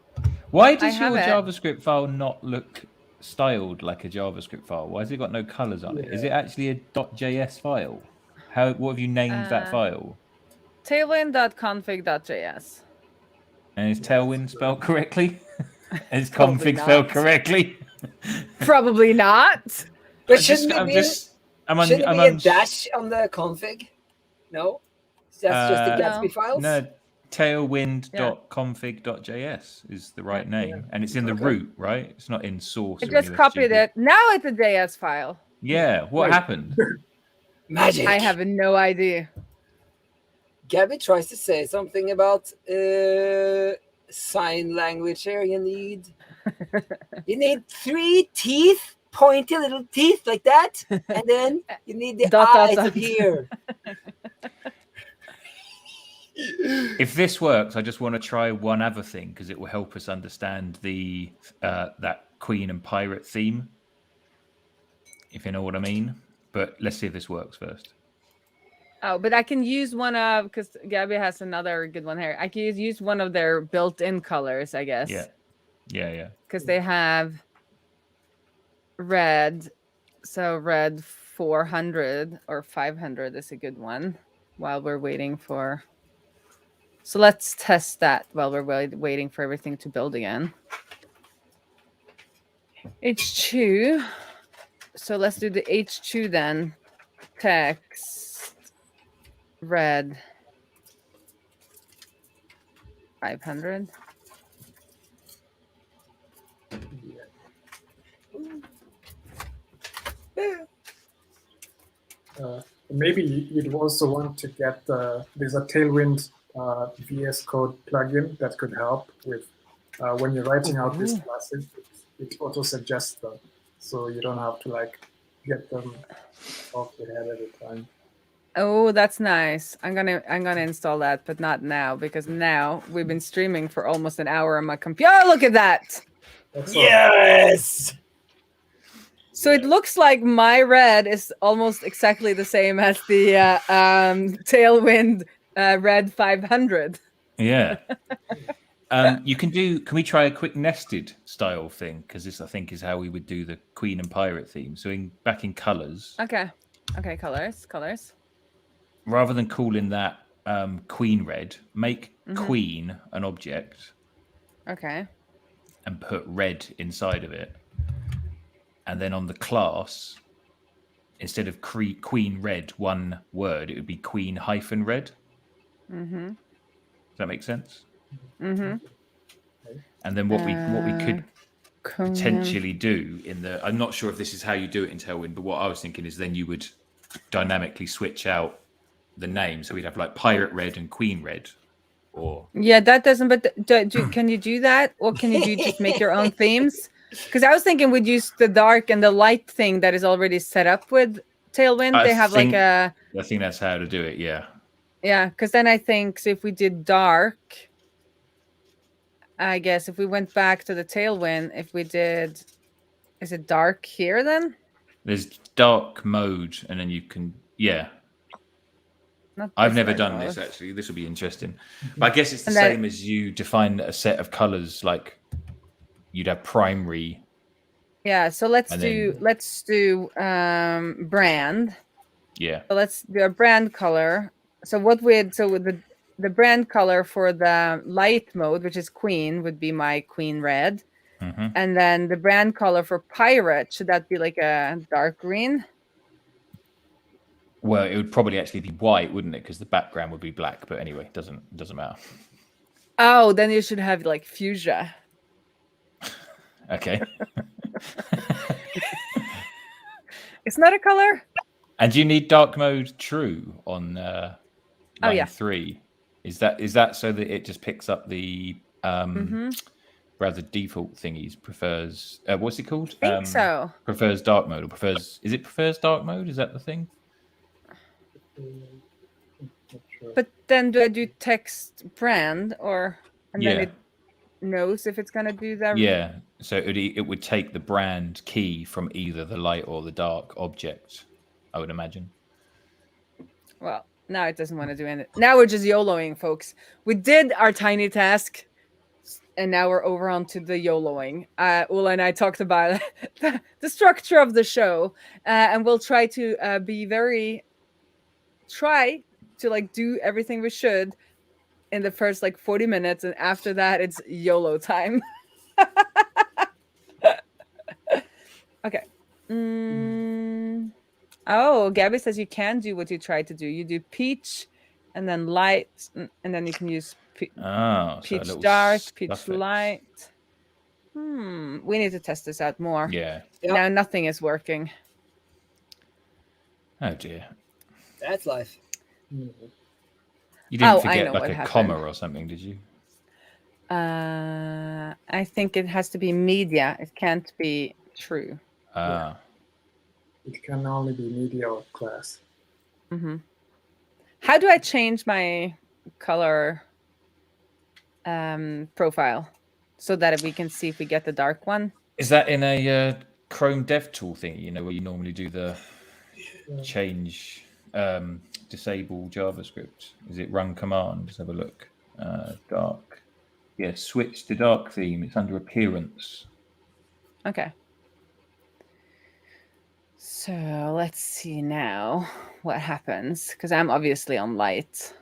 Why does your JavaScript file not look styled like a JavaScript file? Why has it got no colors on it? Is it actually a .js file? What have you named that file? Tailwind.config.js. And is Tailwind spelled correctly? Is Probably config spelled not. correctly? Probably not. But shouldn't it be a I'm dash on the config? No, that's just the Uh, Gatsby files. No, tailwind.config.js is the right name, and it's in the root, right? It's not in source. I or just anywhere copied stupid. it. Now it's a JS file. Yeah, what Wait. happened? Magic. I have no idea. Gabby tries to say something about sign language here. You need 3 teeth, pointy little teeth like that, and then you need the Dot, dot, eyes dot. up here. If this works, I just want to try one other thing because it will help us understand the that Queen and Pirate theme, if you know what I mean. But let's see if this works first. Oh, but I can use one of, because Gabby has another good one here. I can use one of their built-in colors, I guess. Yeah. Because they have red. So red 400 or 500 is a good one while we're waiting for. So let's test that while we're waiting for everything to build again. H2. So let's do the H2 then. Text. Red. 500. Maybe you'd also want to get there's a Tailwind VS Code plugin that could help with when you're writing out these classes. It auto suggests them, so you don't have to like get them off the head every time. Oh, that's nice. I'm gonna install that, but not now because now we've been streaming for almost an hour on my computer. Oh, look at that! That's all. Yes. So it looks like my red is almost exactly the same as the Tailwind red 500. Yeah. You can do. Can we try a quick nested style thing? Because this, I think, is how we would do the Queen and Pirate theme. So back in colors. Okay, colors. Rather than calling that Queen red, make Queen an object. Okay. And put red inside of it. And then on the class, instead of Queen red, one word, it would be Queen -red. Mm-hmm. Does that make sense? Mm-hmm. And then what we could potentially do in the, I'm not sure if this is how you do it in Tailwind, but what I was thinking is then you would dynamically switch out the name. So we'd have like Pirate Red and Queen Red. Or yeah, that doesn't. But can you do that, or can you just make your own themes? Because I was thinking we'd use the dark and the light thing that is already set up with Tailwind. They have like a. I think that's how to do it. Yeah. Yeah, because then I think so if we did dark, I guess if we went back to the Tailwind, if we did, is it dark here then? There's dark mode, and then you can I've never done this actually. This will be interesting. But I guess it's the same as you define a set of colors, like you'd have primary. Yeah, so let's do brand. Yeah. So let's do a brand color. So with the brand color for the light mode, which is Queen, would be my Queen red. Mm-hmm. And then the brand color for Pirate, should that be like a dark green? Well, it would probably actually be white, wouldn't it? Because the background would be black. But anyway, it doesn't matter. Oh, then you should have like fuchsia. Okay. It's not a color. And do you need dark mode true on line 3? Is that so that it just picks up the rather default thingies? Prefers what's it called? I think so. Prefers dark mode or prefers dark mode? Is that the thing? But then do I do text brand then it knows if it's gonna do that? Yeah. So it would take the brand key from either the light or the dark object, I would imagine. Well, now it doesn't want to do anything. Now we're just YOLOing, folks. We did our tiny task, and now we're over onto the YOLOing. Ula and I talked about the structure of the show, and we'll try to to like do everything we should in the first like 40 minutes, and after that it's YOLO time. Okay. Oh, Gabby says you can do what you tried to do. You do peach and then light, and then you can use peach dark, peach light. We need to test this out more. Yeah. Yep. Now nothing is working. Oh dear. That's life. Mhm. You didn't I forget know like what a happened. comma or something, did you? I think it has to be media. It can't be true. Ah. It can only be media or class. How do I change my color profile so that we can see if we get the dark one? Is that in a Chrome Dev Tool thing? You know, where you normally do the change, disable JavaScript. Is it run command? Let's have a look. Dark. Yeah, switch to dark theme. It's under appearance. Okay. So let's see now what happens, because I'm obviously on light.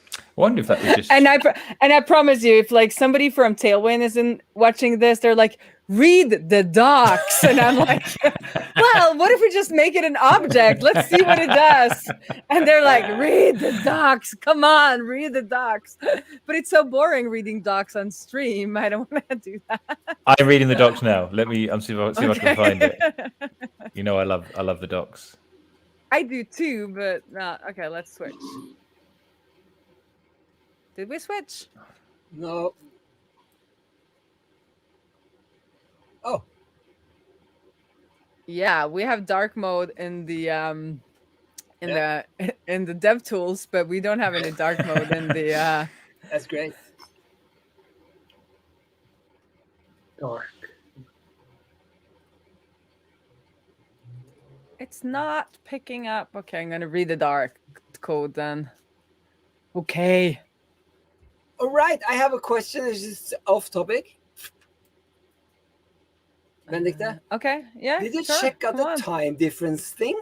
I wonder if that was just. And I promise you, if like somebody from Tailwind isn't watching this, they're like, read the docs, and I'm like, well, what if we just make it an object? Let's see what it does. And they're like, read the docs. Come on, read the docs. But it's so boring reading docs on stream. I don't want to do that. I'm reading the docs now. Let me. See if I can find it. You know, I love the docs. I do too, but okay. Let's switch. Did we switch? No. Oh. Yeah, we have dark mode in the in the dev tools, but we don't have any dark mode in the That's great. Dark. It's not picking up. Okay, I'm gonna read the dark code then. Okay. All right, I have a question. This is off topic. Benedicta, Okay, yeah. did you sure, check out come the on. time difference thing?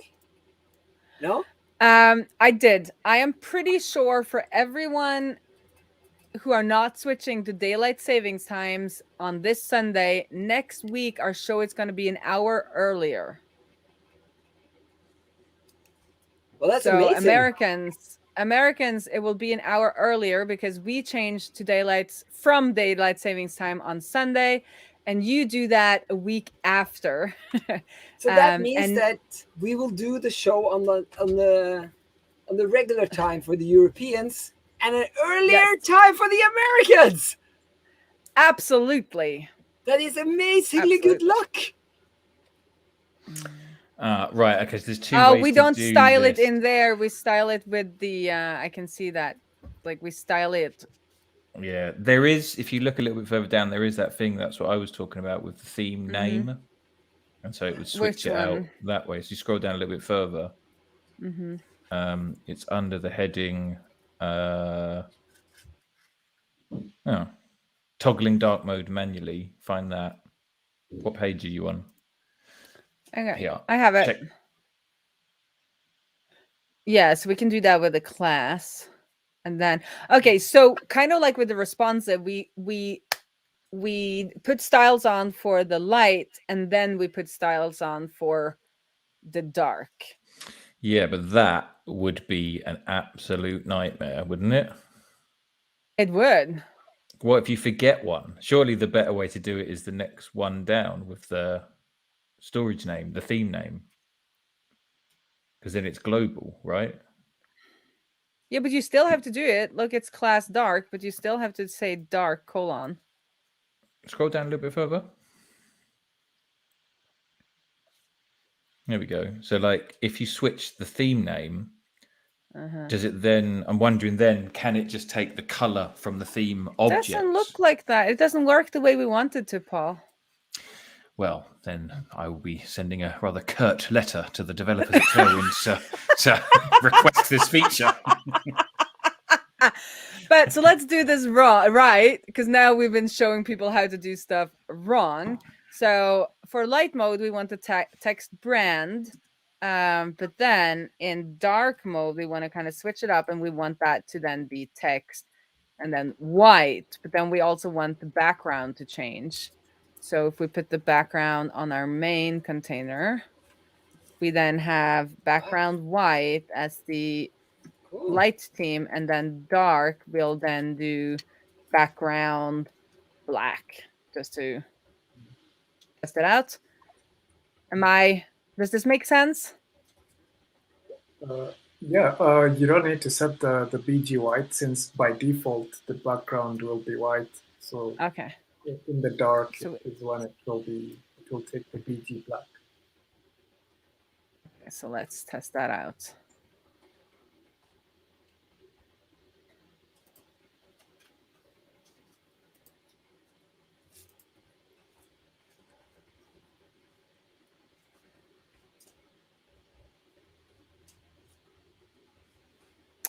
No? I did. I am pretty sure for everyone who are not switching to daylight savings times on this Sunday, next week our show is going to be an hour earlier. Well, that's So amazing. Americans, it will be an hour earlier because we changed to from daylight savings time on Sunday, and you do that a week after. So that means that we will do the show on the regular time for the Europeans and an earlier time for the Americans. Absolutely. That is amazingly good luck. Right, okay, so there's two Oh, ways we to don't do style this. it in there. We style it with the I can see that. Like we style it. Yeah, there is, if you look a little bit further down, there is that thing, that's what I was talking about with the theme name. And so it would switch Which it out one? that way. So you scroll down a little bit further. It's under the heading toggling dark mode manually. Find that. What page are you on? Okay. Here. I have it. Check. Yeah, so we can do that with a class. And then okay, so kind of like with the responsive, we put styles on for the light, and then we put styles on for the dark. Yeah, but that would be an absolute nightmare, wouldn't it? It would. What if you forget one? Surely the better way to do it is the next one down with the storage name, the theme name. Because then it's global, right? Yeah, but you still have to do it. Look, it's class dark, but you still have to say dark : Scroll down a little bit further. There we go. So like if you switch the theme name, does it then, I'm wondering then, can it just take the color from the theme object? It doesn't look like that. It doesn't work the way we want it to, Paul. Well, then I will be sending a rather curt letter to the developers at Tailwind to request this feature. But so let's do this right? Because now we've been showing people how to do stuff wrong. So for light mode, we want the text brand But then in dark mode, we want to kind of switch it up, and we want that to then be text and then white. But then we also want the background to change. So if we put the background on our main container, we then have background white as the Cool. light theme, and then dark will then do background black, just to test it out. Does this make sense? Yeah, you don't need to set the BG white, since by default the background will be white. So Okay. in the dark So- is when it will take the BG black. Okay, so let's test that out.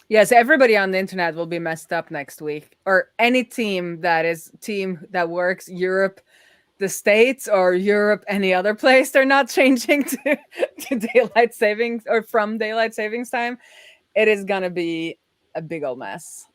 Yes, everybody on the internet will be messed up next week, or any team that works Europe, the States, or Europe, any other place. They're not changing to daylight savings or from daylight savings time. It is gonna be a big old mess.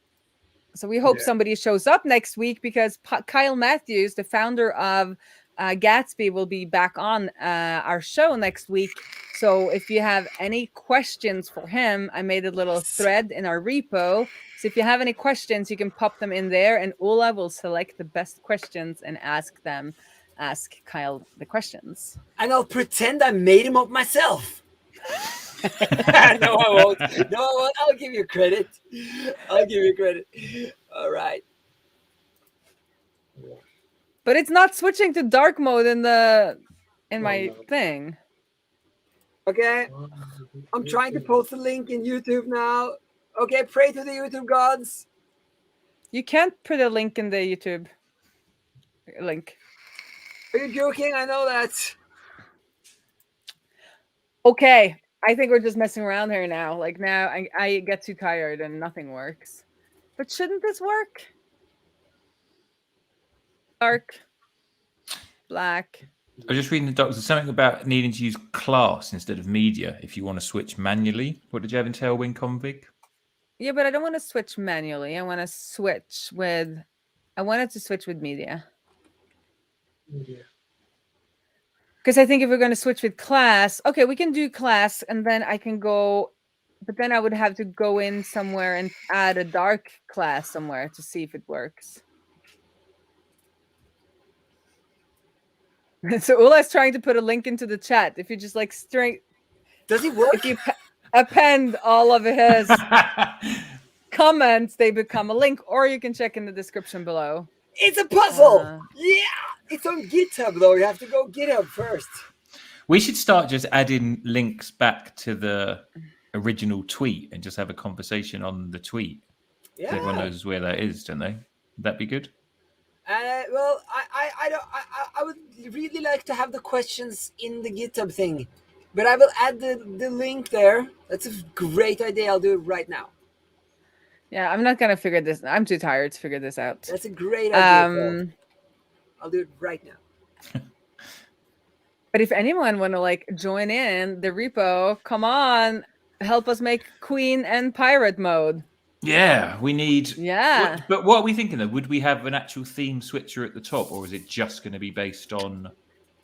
So we hope Yeah. somebody shows up next week, because Kyle Matthews, the founder of Gatsby, will be back on our show next week. So if you have any questions for him, I made a little thread in our repo. So if you have any questions, you can pop them in there, and Ola will select the best questions and ask Kyle the questions. And I'll pretend I made him up myself. No, I won't. No, I won't. I'll give you credit. All right. But it's not switching to dark mode in my no. thing. Okay. I'm trying to post a link in YouTube now. Okay, pray to the YouTube gods. You can't put a link in the YouTube link. Are you joking? I know that. Okay, I think we're just messing around here now. Like, now I get too tired and nothing works. But shouldn't this work? Dark, black. I was just reading the docs. There's something about needing to use class instead of media if you want to switch manually. What did you have in Tailwind config? Yeah, but I don't want to switch manually. I wanted to switch with media. Yeah. Because I think if we're going to switch with class, okay, we can do class, and then I can go, but then I would have to go in somewhere and add a dark class somewhere to see if it works. So Ula's trying to put a link into the chat. If you just like straight, Does it work? if you append all of his comments, they become a link, or you can check in the description below. It's a puzzle. Yeah. It's on GitHub though. You have to go GitHub first. We should start just adding links back to the original tweet and just have a conversation on the tweet. Yeah. Everyone knows where that is, don't they? Would that be good? Well, I would really like to have the questions in the GitHub thing, but I will add the link there. That's a great idea. I'll do it right now. Yeah, I'm not gonna figure this. I'm too tired to figure this out. That's a great idea. Phil. I'll do it right now. But if anyone want to like join in the repo, come on, help us make Queen and Pirate mode. Yeah, we need. Yeah. But what are we thinking though? Would we have an actual theme switcher at the top, or is it just going to be based on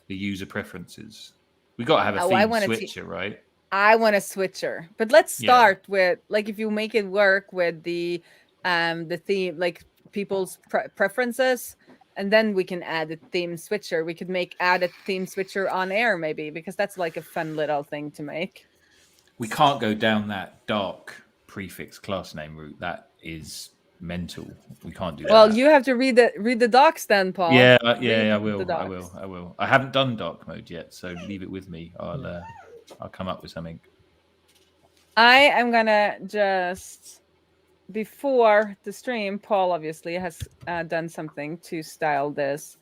the user preferences? We got to have a theme switcher, right? I want a switcher, but let's start with like if you make it work with the theme, like people's preferences, and then we can add a theme switcher. We could add a theme switcher on air maybe, because that's like a fun little thing to make. We can't go down that dark prefix class name route. That is mental. We can't do that. Well, you have to read the docs then, Paul. Yeah, I will. I haven't done dark mode yet, so leave it with me. I'll come up with something. I am gonna just, before the stream, Paul obviously has done something to style this,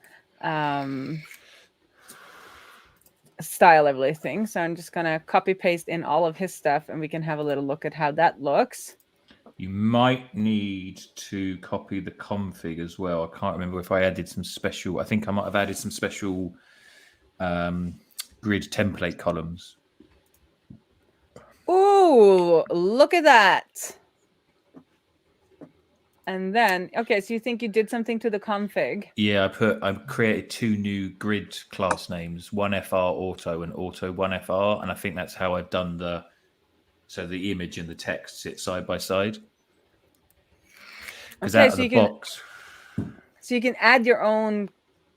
style everything. So I'm just gonna copy paste in all of his stuff, and we can have a little look at how that looks. You might need to copy the config as well. I can't remember if I added some special. I think I might have added some special grid template columns. Ooh, look at that. And then, okay, so you think you did something to the config? Yeah, I created 2 new grid class names, one FR auto and auto 1FR, and I think that's how I've done so the image and the text sit side by side. Because Okay, out of the box. So you can add your own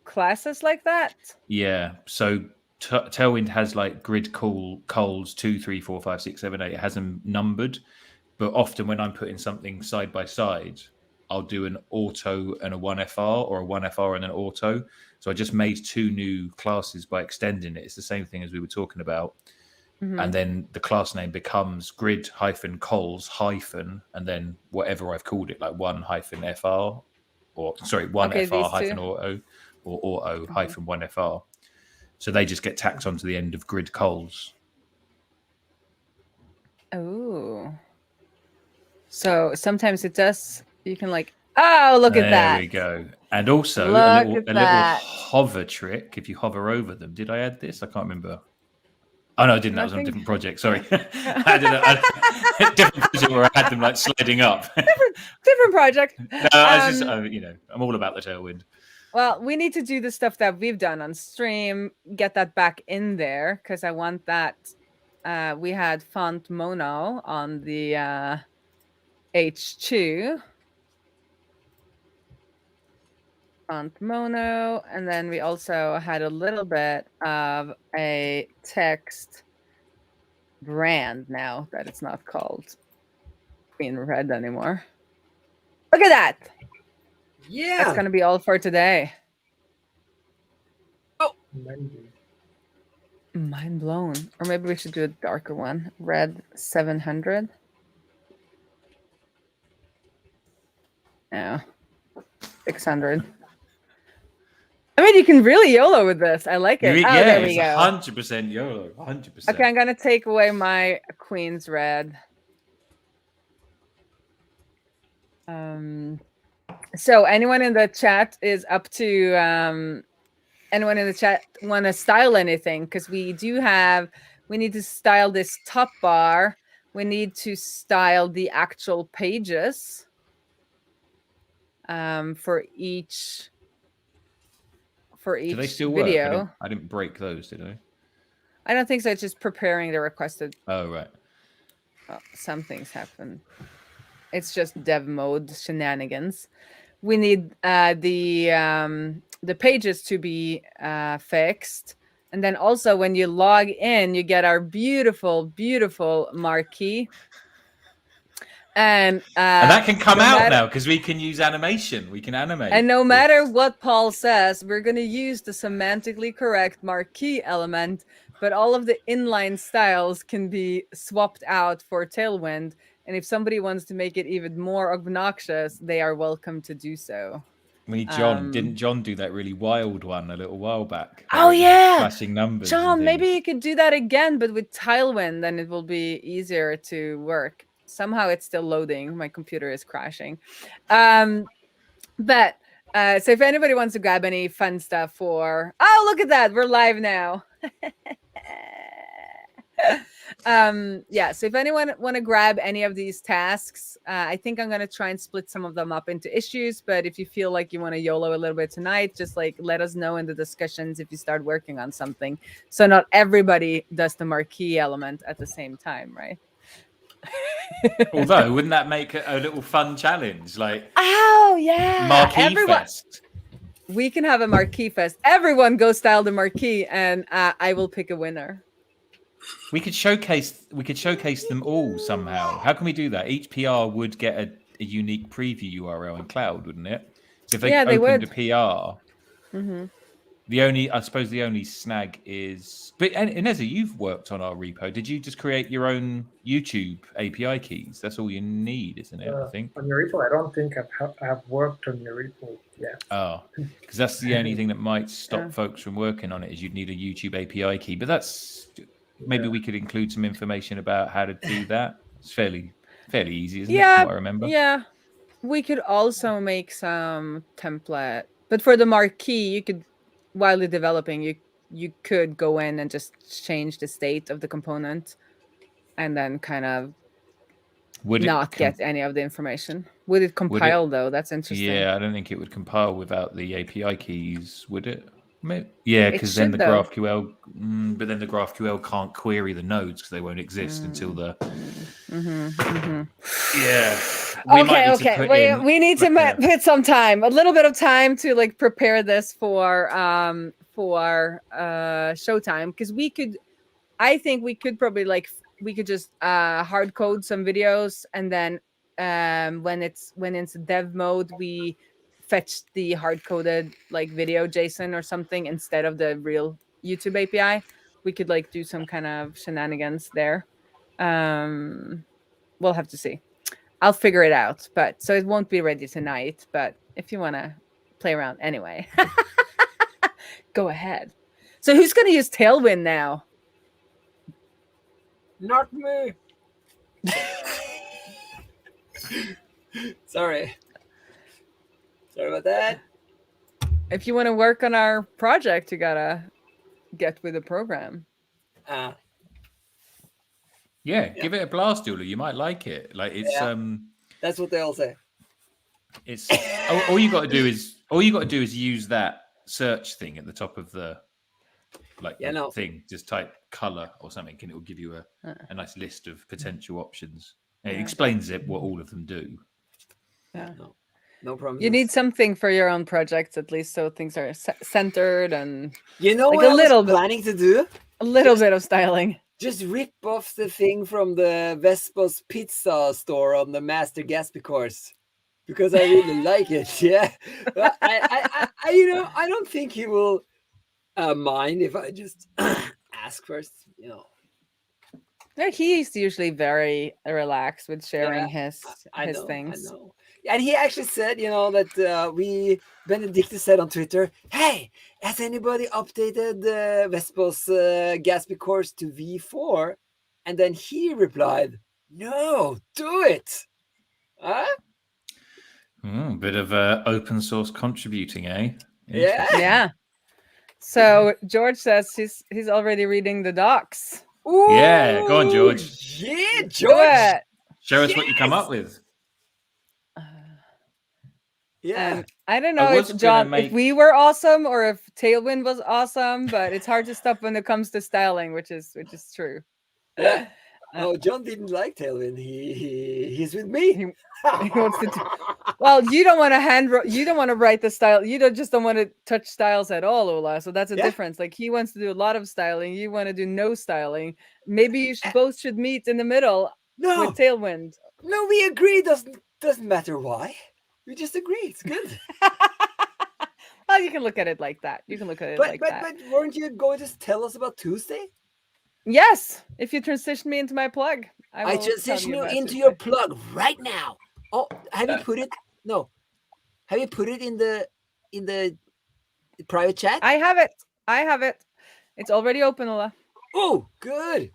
classes like that? Yeah. So Tailwind has like grid calls 2, 3, 4, 5, 6, 7, 8. It has them numbered, but often when I'm putting something side by side, I'll do an auto and a 1FR or a 1FR and an auto. So I just made 2 new classes by extending it. It's the same thing as we were talking about. Mm-hmm. And then the class name becomes grid-cols- and then whatever I've called it, like 1-FR, or sorry, 1FR-auto or auto-1FR. So they just get tacked onto the end of grid cols. Oh. So sometimes it does, you can like, oh, look at that. There we go. And also Look a at little that. hover trick. If you hover over them, did I add this? I can't remember. Oh no, I didn't. That was on a different project. Sorry, I did a different project where I had them like sliding up. different project. No, I was just, I'm all about the Tailwind. Well, we need to do the stuff that we've done on stream, get that back in there, because I want that. We had font mono on the H2. Font mono, and then we also had a little bit of a text brand now that it's not called Queen Red anymore. Look at that. Yeah. That's going to be all for today. Mind blown. Or maybe we should do a darker one. Red 700. No. 600. I mean, you can really YOLO with this. I like it. Yeah, there we it's go. 100% YOLO. 100%. Okay, I'm going to take away my Queen's Red. So anyone in the chat is up to anyone in the chat want to style anything? Because we need to style this top bar. We need to style the actual pages for each Do they still video. work? I didn't break those, did I? I don't think so. It's just preparing the requested. Oh, right. Well, some things happen. It's just dev mode shenanigans. We need the pages to be fixed. And then also when you log in, you get our beautiful, beautiful marquee. And that can come out now because we can use animation. We can animate. And no matter what Paul says, we're going to use the semantically correct marquee element, but all of the inline styles can be swapped out for Tailwind. And if somebody wants to make it even more obnoxious, they are welcome to do so. We need John. Didn't John do that really wild one a little while back? Oh, yeah. Flashing numbers. John, maybe you could do that again, but with Tailwind, then it will be easier to work. Somehow it's still loading. My computer is crashing. So if anybody wants to grab any fun stuff for... Oh, look at that. We're live now. So if anyone want to grab any of these tasks, I think I'm going to try and split some of them up into issues. But if you feel like you want to YOLO a little bit tonight, just like let us know in the discussions if you start working on something. So not everybody does the marquee element at the same time, right? Although, wouldn't that make a little fun challenge? Like, oh yeah, marquee fest. We can have a marquee fest. Everyone go style the marquee, and I will pick a winner. We could showcase them all somehow. How can we do that? Each PR would get a unique preview URL in cloud, wouldn't it? So if they opened a PR, I suppose the only snag is. But Ineza, you've worked on our repo. Did you just create your own YouTube API keys? That's all you need, isn't it? I think on your repo. I don't think I've worked on your repo yet. Oh, because that's the only thing that might stop folks from working on it is you'd need a YouTube API key. But that's maybe we could include some information about how to do that. It's fairly easy, isn't it? From what I remember. Yeah, we could also make some template, but for the marquee, you could. While you're developing, you could go in and just change the state of the component. and then kind of Would not it get any of the information. Would it compile though? That's interesting. Yeah, I don't think it would compile without the API keys, would it? Yeah, It because then should, the though. GraphQL, but then the GraphQL can't query the nodes because they won't exist until the. Yeah. We might need to put in We need to like put some time, a little bit of time to like prepare this for showtime, because I think we could probably we could just hard code some videos, and then when it's dev mode, we fetch the hard coded like video JSON or something instead of the real YouTube API. We could like do some kind of shenanigans there. We'll have to see. I'll figure it out, but so it won't be ready tonight. But if you want to play around anyway, go ahead. So who's going to use Tailwind now? Not me. Sorry about that. If you want to work on our project, you gotta get with the program. Yeah, give it a blast, Dula. You might like it. Like it's that's what they all say. It's all you got to do is use that search thing at the top of the thing. Just type color or something, and it will give you a nice list of potential options. And it explains what all of them do. Yeah. No problem. You need something for your own projects, at least, so things are centered and like what I was planning to do? A little bit of styling. Just rip off the thing from the Vespa's pizza store on the Master Gatsby course, because I really like it. Yeah, I don't think he will mind if I just ask first. Yeah, he's usually very relaxed with sharing his things. I know. And he actually said, that Benedicte said on Twitter, "Hey, has anybody updated Vespa's Gatsby course to V4?" And then he replied, "No, do it." Huh? Bit of open source contributing, eh? Yeah. So George says he's already reading the docs. Ooh, yeah, go on, George. Yeah, George. Show us what you come up with. And I don't know if we were awesome or if Tailwind was awesome, but it's hard to stop when it comes to styling, which is true. Yeah. John didn't like Tailwind. He's with me. He wants to. Well, you don't want to you don't want to write the style. You don't want to touch styles at all, Ola. So that's a difference. Like he wants to do a lot of styling. You want to do no styling. Maybe you both should meet in the middle with Tailwind. No, we agree. Doesn't matter why. We just agree. It's good. Well, you can look at it like that. But weren't you going to tell us about Tuesday? Yes. If you transition me into my plug, I transition you into your plug right now. Oh, have you put it? No. Have you put it in the private chat? I have it. It's already open, Ola. Oh, good.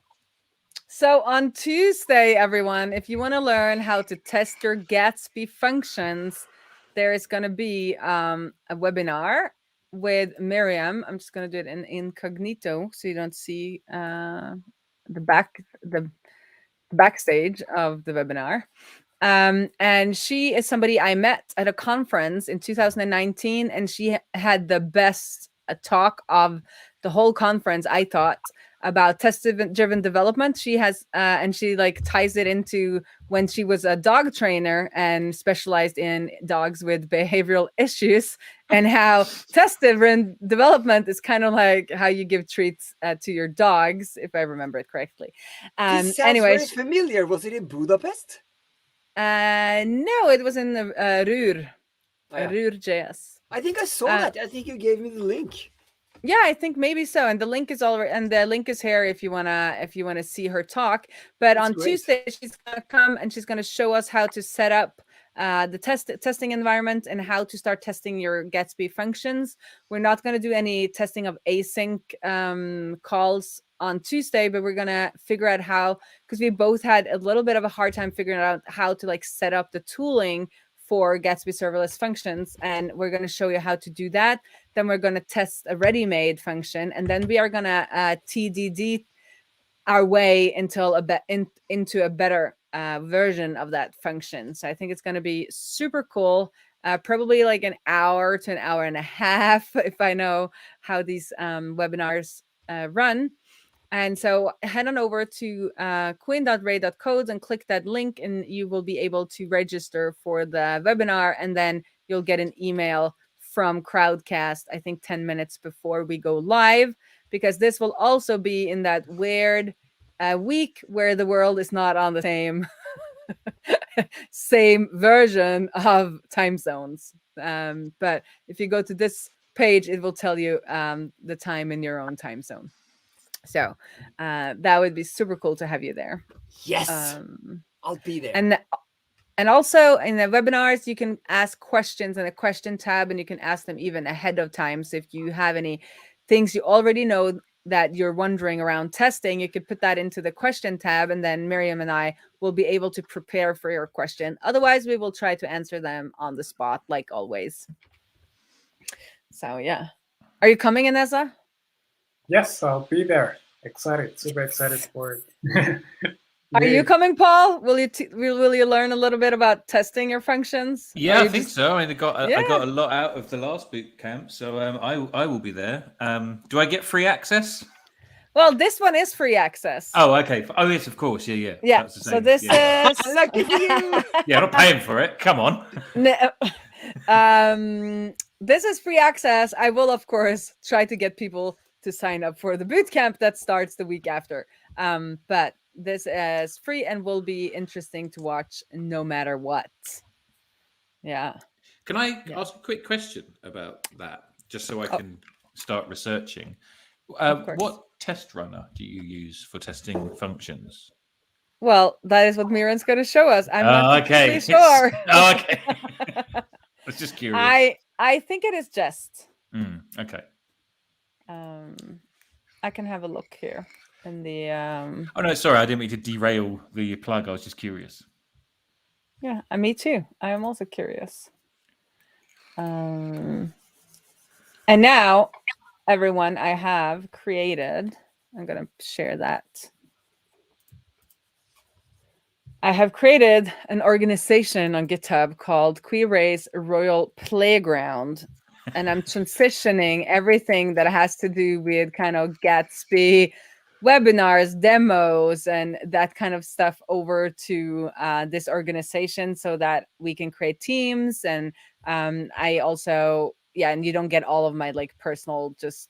So on Tuesday, everyone, if you want to learn how to test your Gatsby functions, there is going to be a webinar with Miriam. I'm just going to do it in incognito so you don't see the backstage of the webinar. And she is somebody I met at a conference in 2019, and she had the best talk of the whole conference, I thought, about test-driven development. She has, and she like ties it into when she was a dog trainer and specialized in dogs with behavioral issues, and how test-driven development is kind of like how you give treats to your dogs, if I remember it correctly. This sounds very familiar. Was it in Budapest? No, it was in Rur, Rur.js. I think I saw that. I think you gave me the link. Yeah, I think maybe so. And the link is here if you wanna see her talk. But on Tuesday, she's gonna come and she's gonna show us how to set up the testing environment and how to start testing your Gatsby functions. We're not gonna do any testing of async calls on Tuesday, but we're gonna figure out how, because we both had a little bit of a hard time figuring out how to like set up the tooling for Gatsby serverless functions, and we're going to show you how to do that. Then we're going to test a ready-made function, and then we are going to TDD our way until into a better version of that function. So I think it's going to be super cool. Probably like an hour to an hour and a half if I know how these webinars run. And so head on over to queen.raae.codes and click that link, and you will be able to register for the webinar, and then you'll get an email from Crowdcast, I think 10 minutes before we go live, because this will also be in that weird week where the world is not on the same version of time zones. But if you go to this page, it will tell you the time in your own time zone. So that would be super cool to have you there. Yes, I'll be there. And also in the webinars, you can ask questions in a question tab, and you can ask them even ahead of time. So if you have any things you already know that you're wondering around testing, you could put that into the question tab, and then Miriam and I will be able to prepare for your question. Otherwise, we will try to answer them on the spot, like always. So yeah. Are you coming, Inessa? Yes, I'll be there. Excited, super excited for it. Are you coming, Paul? Will you learn a little bit about testing your functions? Yeah, I think so. I mean, I got a lot out of the last boot camp, so I will be there. Do I get free access? Well, this one is free access. Oh, okay. Oh, yes, of course. Yeah. Yeah. So this is lucky for you. Yeah, I'm not paying for it. Come on. This is free access. I will, of course, try to get people to sign up for the boot camp that starts the week after. But this is free and will be interesting to watch no matter what. Yeah. Can I ask a quick question about that, just so I can start researching? What test runner do you use for testing functions? Well, that is what Miriam's going to show us. I'm not okay. sure. Okay. I was just curious. I think it is Jest. Okay. I can have a look here in the. Oh no, sorry, I didn't mean to derail the plug. I was just curious. Yeah, me too. I am also curious. And now, everyone, I have created. I'm going to share that. I have created an organization on GitHub called Raae's Royal Playground. And I'm transitioning everything that has to do with kind of Gatsby webinars, demos, and that kind of stuff over to this organization so that we can create teams. And I also, and you don't get all of my like personal just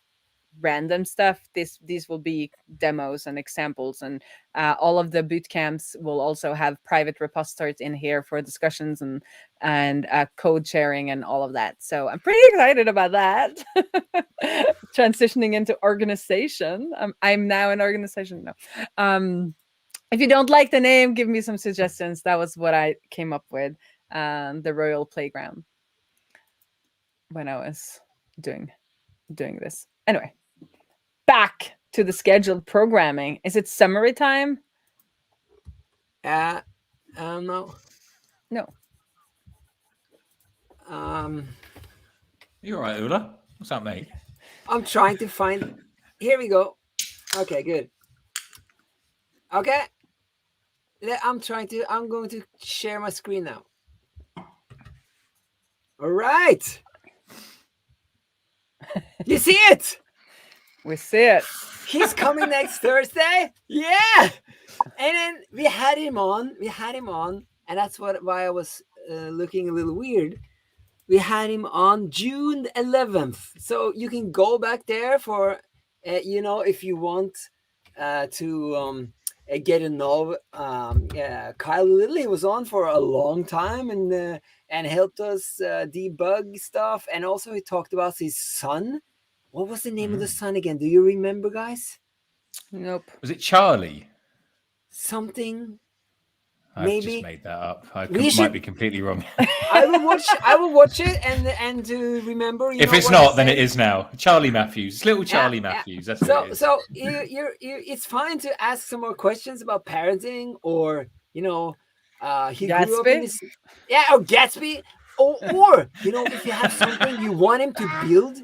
random stuff. These will be demos and examples, and all of the boot camps will also have private repositories in here for discussions and code sharing and all of that. So I'm pretty excited about that. Transitioning into organization. I'm now an organization now. If you don't like the name, give me some suggestions. That was what I came up with. The Royal Playground when I was doing this. Anyway, back to the scheduled programming. Is it summary time? No. No. You all right, Ulla? What's up, mate? I'm trying to find. Here we go. Okay, good. Okay. I'm going to share my screen now. All right. You see it? We see it. He's coming next Thursday. Yeah. And then we had him on, and that's why I was looking a little weird. We had him on June 11th. So you can go back there for, if you want to get to know Kyle Little. He was on for a long time and helped us debug stuff. And also he talked about his son. What was the name of the son again? Do you remember, guys? Nope. Was it Charlie? Something. I've maybe just made that up. might be completely wrong. I will watch it and to remember. If it's not, then it is now. Charlie Matthews. It's little Charlie Matthews. That's what it is. So it's fine to ask some more questions about parenting, or he Gatsby? grew up in this. Yeah, or Gatsby. Or if you have something you want him to build,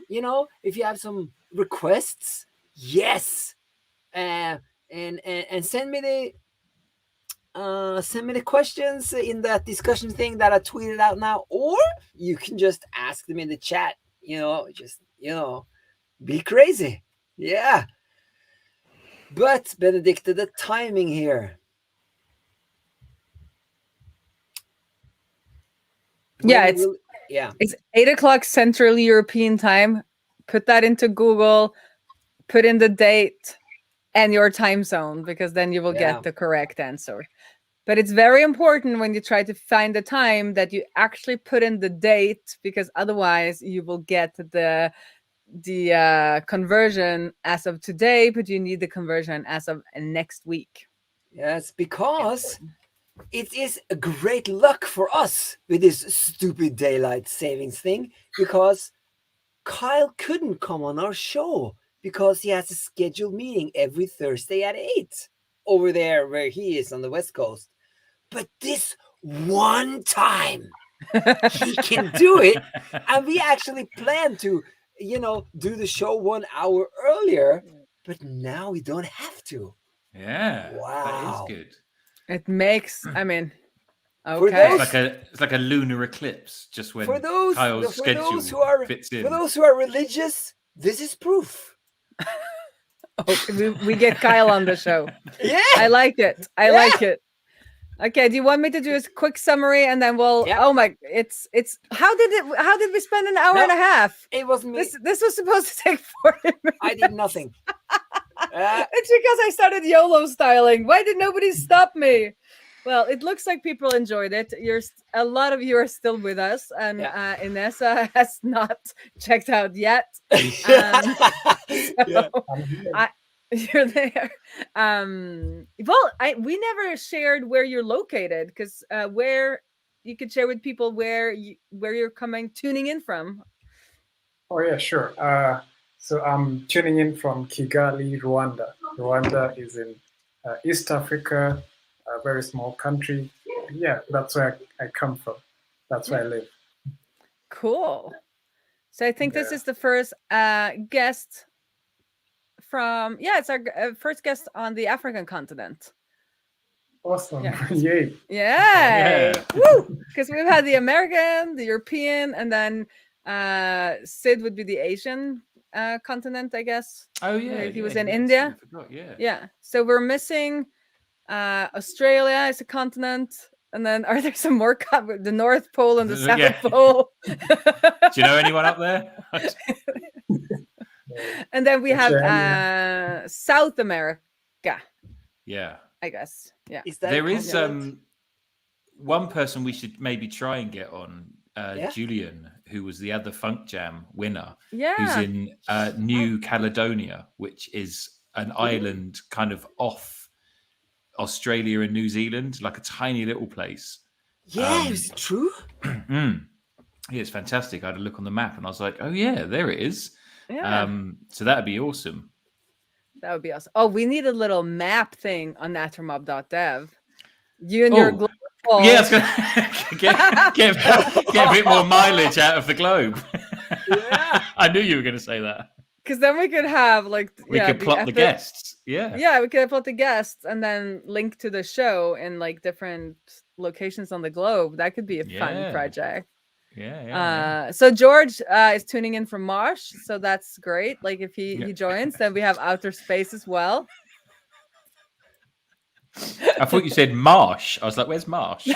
if you have some requests, yes. and send me the questions in that discussion thing that I tweeted out now, or you can just ask them in the chat. Be crazy. Yeah. But Benedict, the timing here. It's 8:00 Central European time. Put that into Google, put in the date and your time zone, because then you will get the correct answer. But it's very important when you try to find the time that you actually put in the date, because otherwise you will get the conversion as of today, but you need the conversion as of next week. Yes, because it is a great luck for us with this stupid daylight savings thing, because Kyle couldn't come on our show because he has a scheduled meeting every Thursday at 8 over there where he is on the West Coast. But this one time he can do it, and we actually planned to, do the show 1 hour earlier, but now we don't have to. Yeah. Wow. That is good. It makes, okay. It's like a lunar eclipse, just when Kyle's schedule fits in. For those who are religious, this is proof. Okay, we get Kyle on the show. Yeah. I like it. I like it. Okay, do you want me to do a quick summary and then we'll it's how did we spend an hour and a half? It wasn't me. This was supposed to take 40 minutes. I did nothing. It's because I started YOLO styling. Why did nobody stop me? Well, it looks like people enjoyed it. A lot of you are still with us, and Inessa has not checked out yet. You're there. We never shared where you're located, because where you could share with people where you're tuning in from. Oh yeah, sure. So I'm tuning in from Kigali, Rwanda. Rwanda is in East Africa, a very small country. Yeah, that's where I come from. That's where I live. Cool. So I think this is the first guest from, it's our first guest on the African continent. Awesome. Yay. Yay. Woo! Because we've had the American, the European, and then Sid would be the Asian continent, I guess. Oh yeah. He was in India. I forgot, yeah. So we're missing Australia is a continent. And then are there some more? The North Pole and the South Pole. Do you know anyone up there? And then we have South America. Yeah. I guess. Yeah. There is one person we should maybe try and get on, Julian, who was the other Funk Jam winner. Yeah. Who's in New Caledonia, which is an island kind of off Australia and New Zealand, like a tiny little place. Yeah, is it true? Yeah, it's fantastic. I had a look on the map and I was like, oh yeah, there it is. Yeah. So that'd be awesome. That would be awesome. Oh, we need a little map thing on nattermob.dev. You and your globe. Yeah, it's gonna get a bit more mileage out of the globe. Yeah. I knew you were going to say that. Because then we could have we could plot the guests. Yeah, we could plot the guests and then link to the show in different locations on the globe. That could be a fun project. Yeah. So George is tuning in from Marsh, so that's great. If he joins, then we have outer space as well. I thought you said Marsh. I was like, where's Marsh?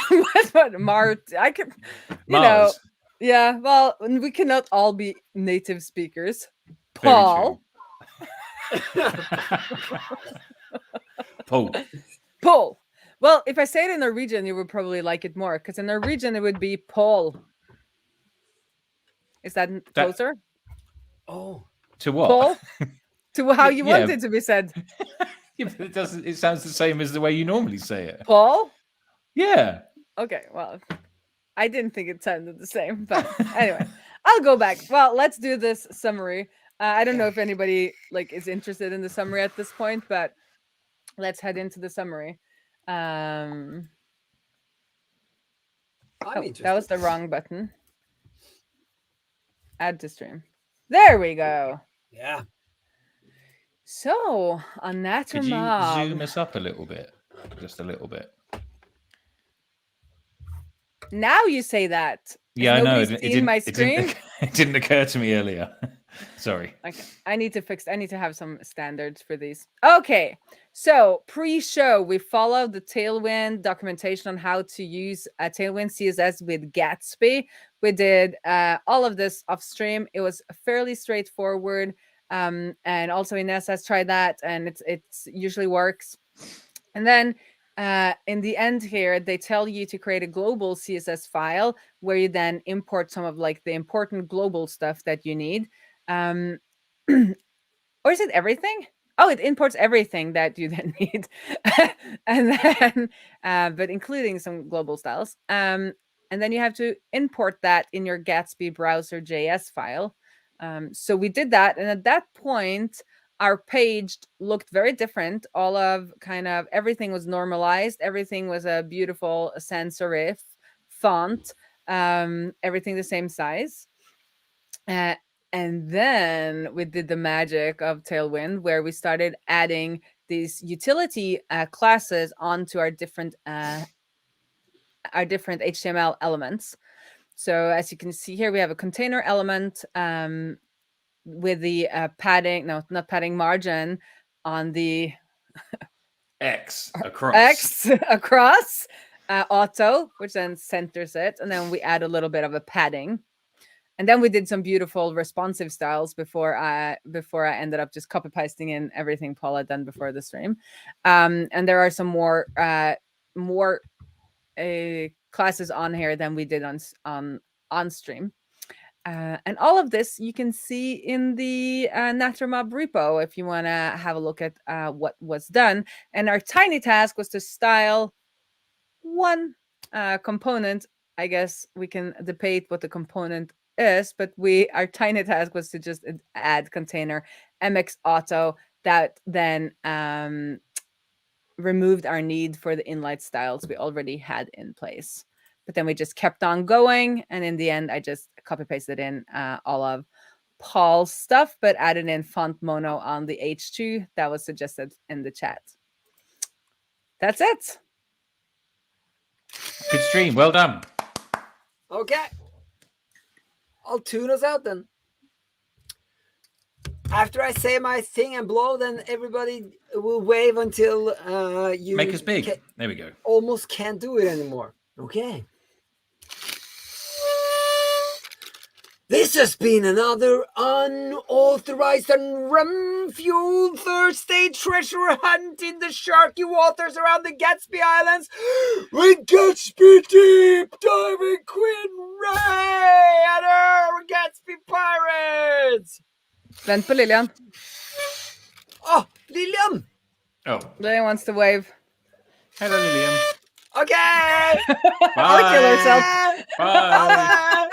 What Mars? I could, Mars. Yeah. Well, we cannot all be native speakers. Paul. Paul. Well, if I say it in Norwegian, you would probably like it more, because in Norwegian it would be Paul. Is that closer? Oh, to what? Paul? To how you want it to be said. Yeah, but it doesn't. It sounds the same as the way you normally say it. Paul? Yeah. Okay. Well, I didn't think it sounded the same, but anyway, I'll go back. Well, let's do this summary. I don't know if anybody is interested in the summary at this point, but let's head into the summary. That was the wrong button. Add to stream. There we go. Yeah. So on Could you Nattermob. zoom us up a little bit? Just a little bit. Now you say that. Yeah, I know. Nobody's seen my screen. It didn't occur to me earlier. Sorry. Okay, I need to have some standards for these. Okay, so pre-show, we followed the Tailwind documentation on how to use Tailwind CSS with Gatsby. We did all of this off stream. It was fairly straightforward. And also Ines has tried that, and it's usually works. And then in the end here, they tell you to create a global CSS file where you then import some of like the important global stuff that you need. Or is it everything? Oh, it imports everything that you then need. And then, but including some global styles. And then you have to import that in your Gatsby browser JS file. So we did that. And at that point, our page looked very different. All of kind of everything was normalized. Everything was a beautiful sans serif font. Everything the same size. And then we did the magic of Tailwind, where we started adding these utility classes onto our different HTML elements. So as you can see here, we have a container element with the padding, no, not padding, margin on the X across. X across auto, which then centers it. And then we add a little bit of a padding. And then we did some beautiful responsive styles before I ended up just copy pasting in everything Paul had done before the stream. And there are some more classes on here than we did on stream. And all of this you can see in the Nattermob repo if you want to have a look at what was done. And our tiny task was to style one component. I guess we can debate what the component is, but our tiny task was to just add container mx auto that then removed our need for the inline styles we already had in place. But then we just kept on going, and in the end I just copy pasted in all of Paul's stuff, but added in font mono on the H2 that was suggested in the chat. That's it. Good stream. Well done. Okay. I'll tune us out then. After I say my thing and blow, then everybody will wave until you Make us big. There we go. Almost can't do it anymore. Okay. This has been another unauthorized and rum-fueled Thursday treasure hunt in the sharky waters around the Gatsby Islands with Gatsby deep diving Queen Raae and her Gatsby pirates. Vent på Lillian. Oh, Lillian. Oh. Lillian wants to wave. Hello, Lillian. Okay. Bye. I'll kill herself. Bye.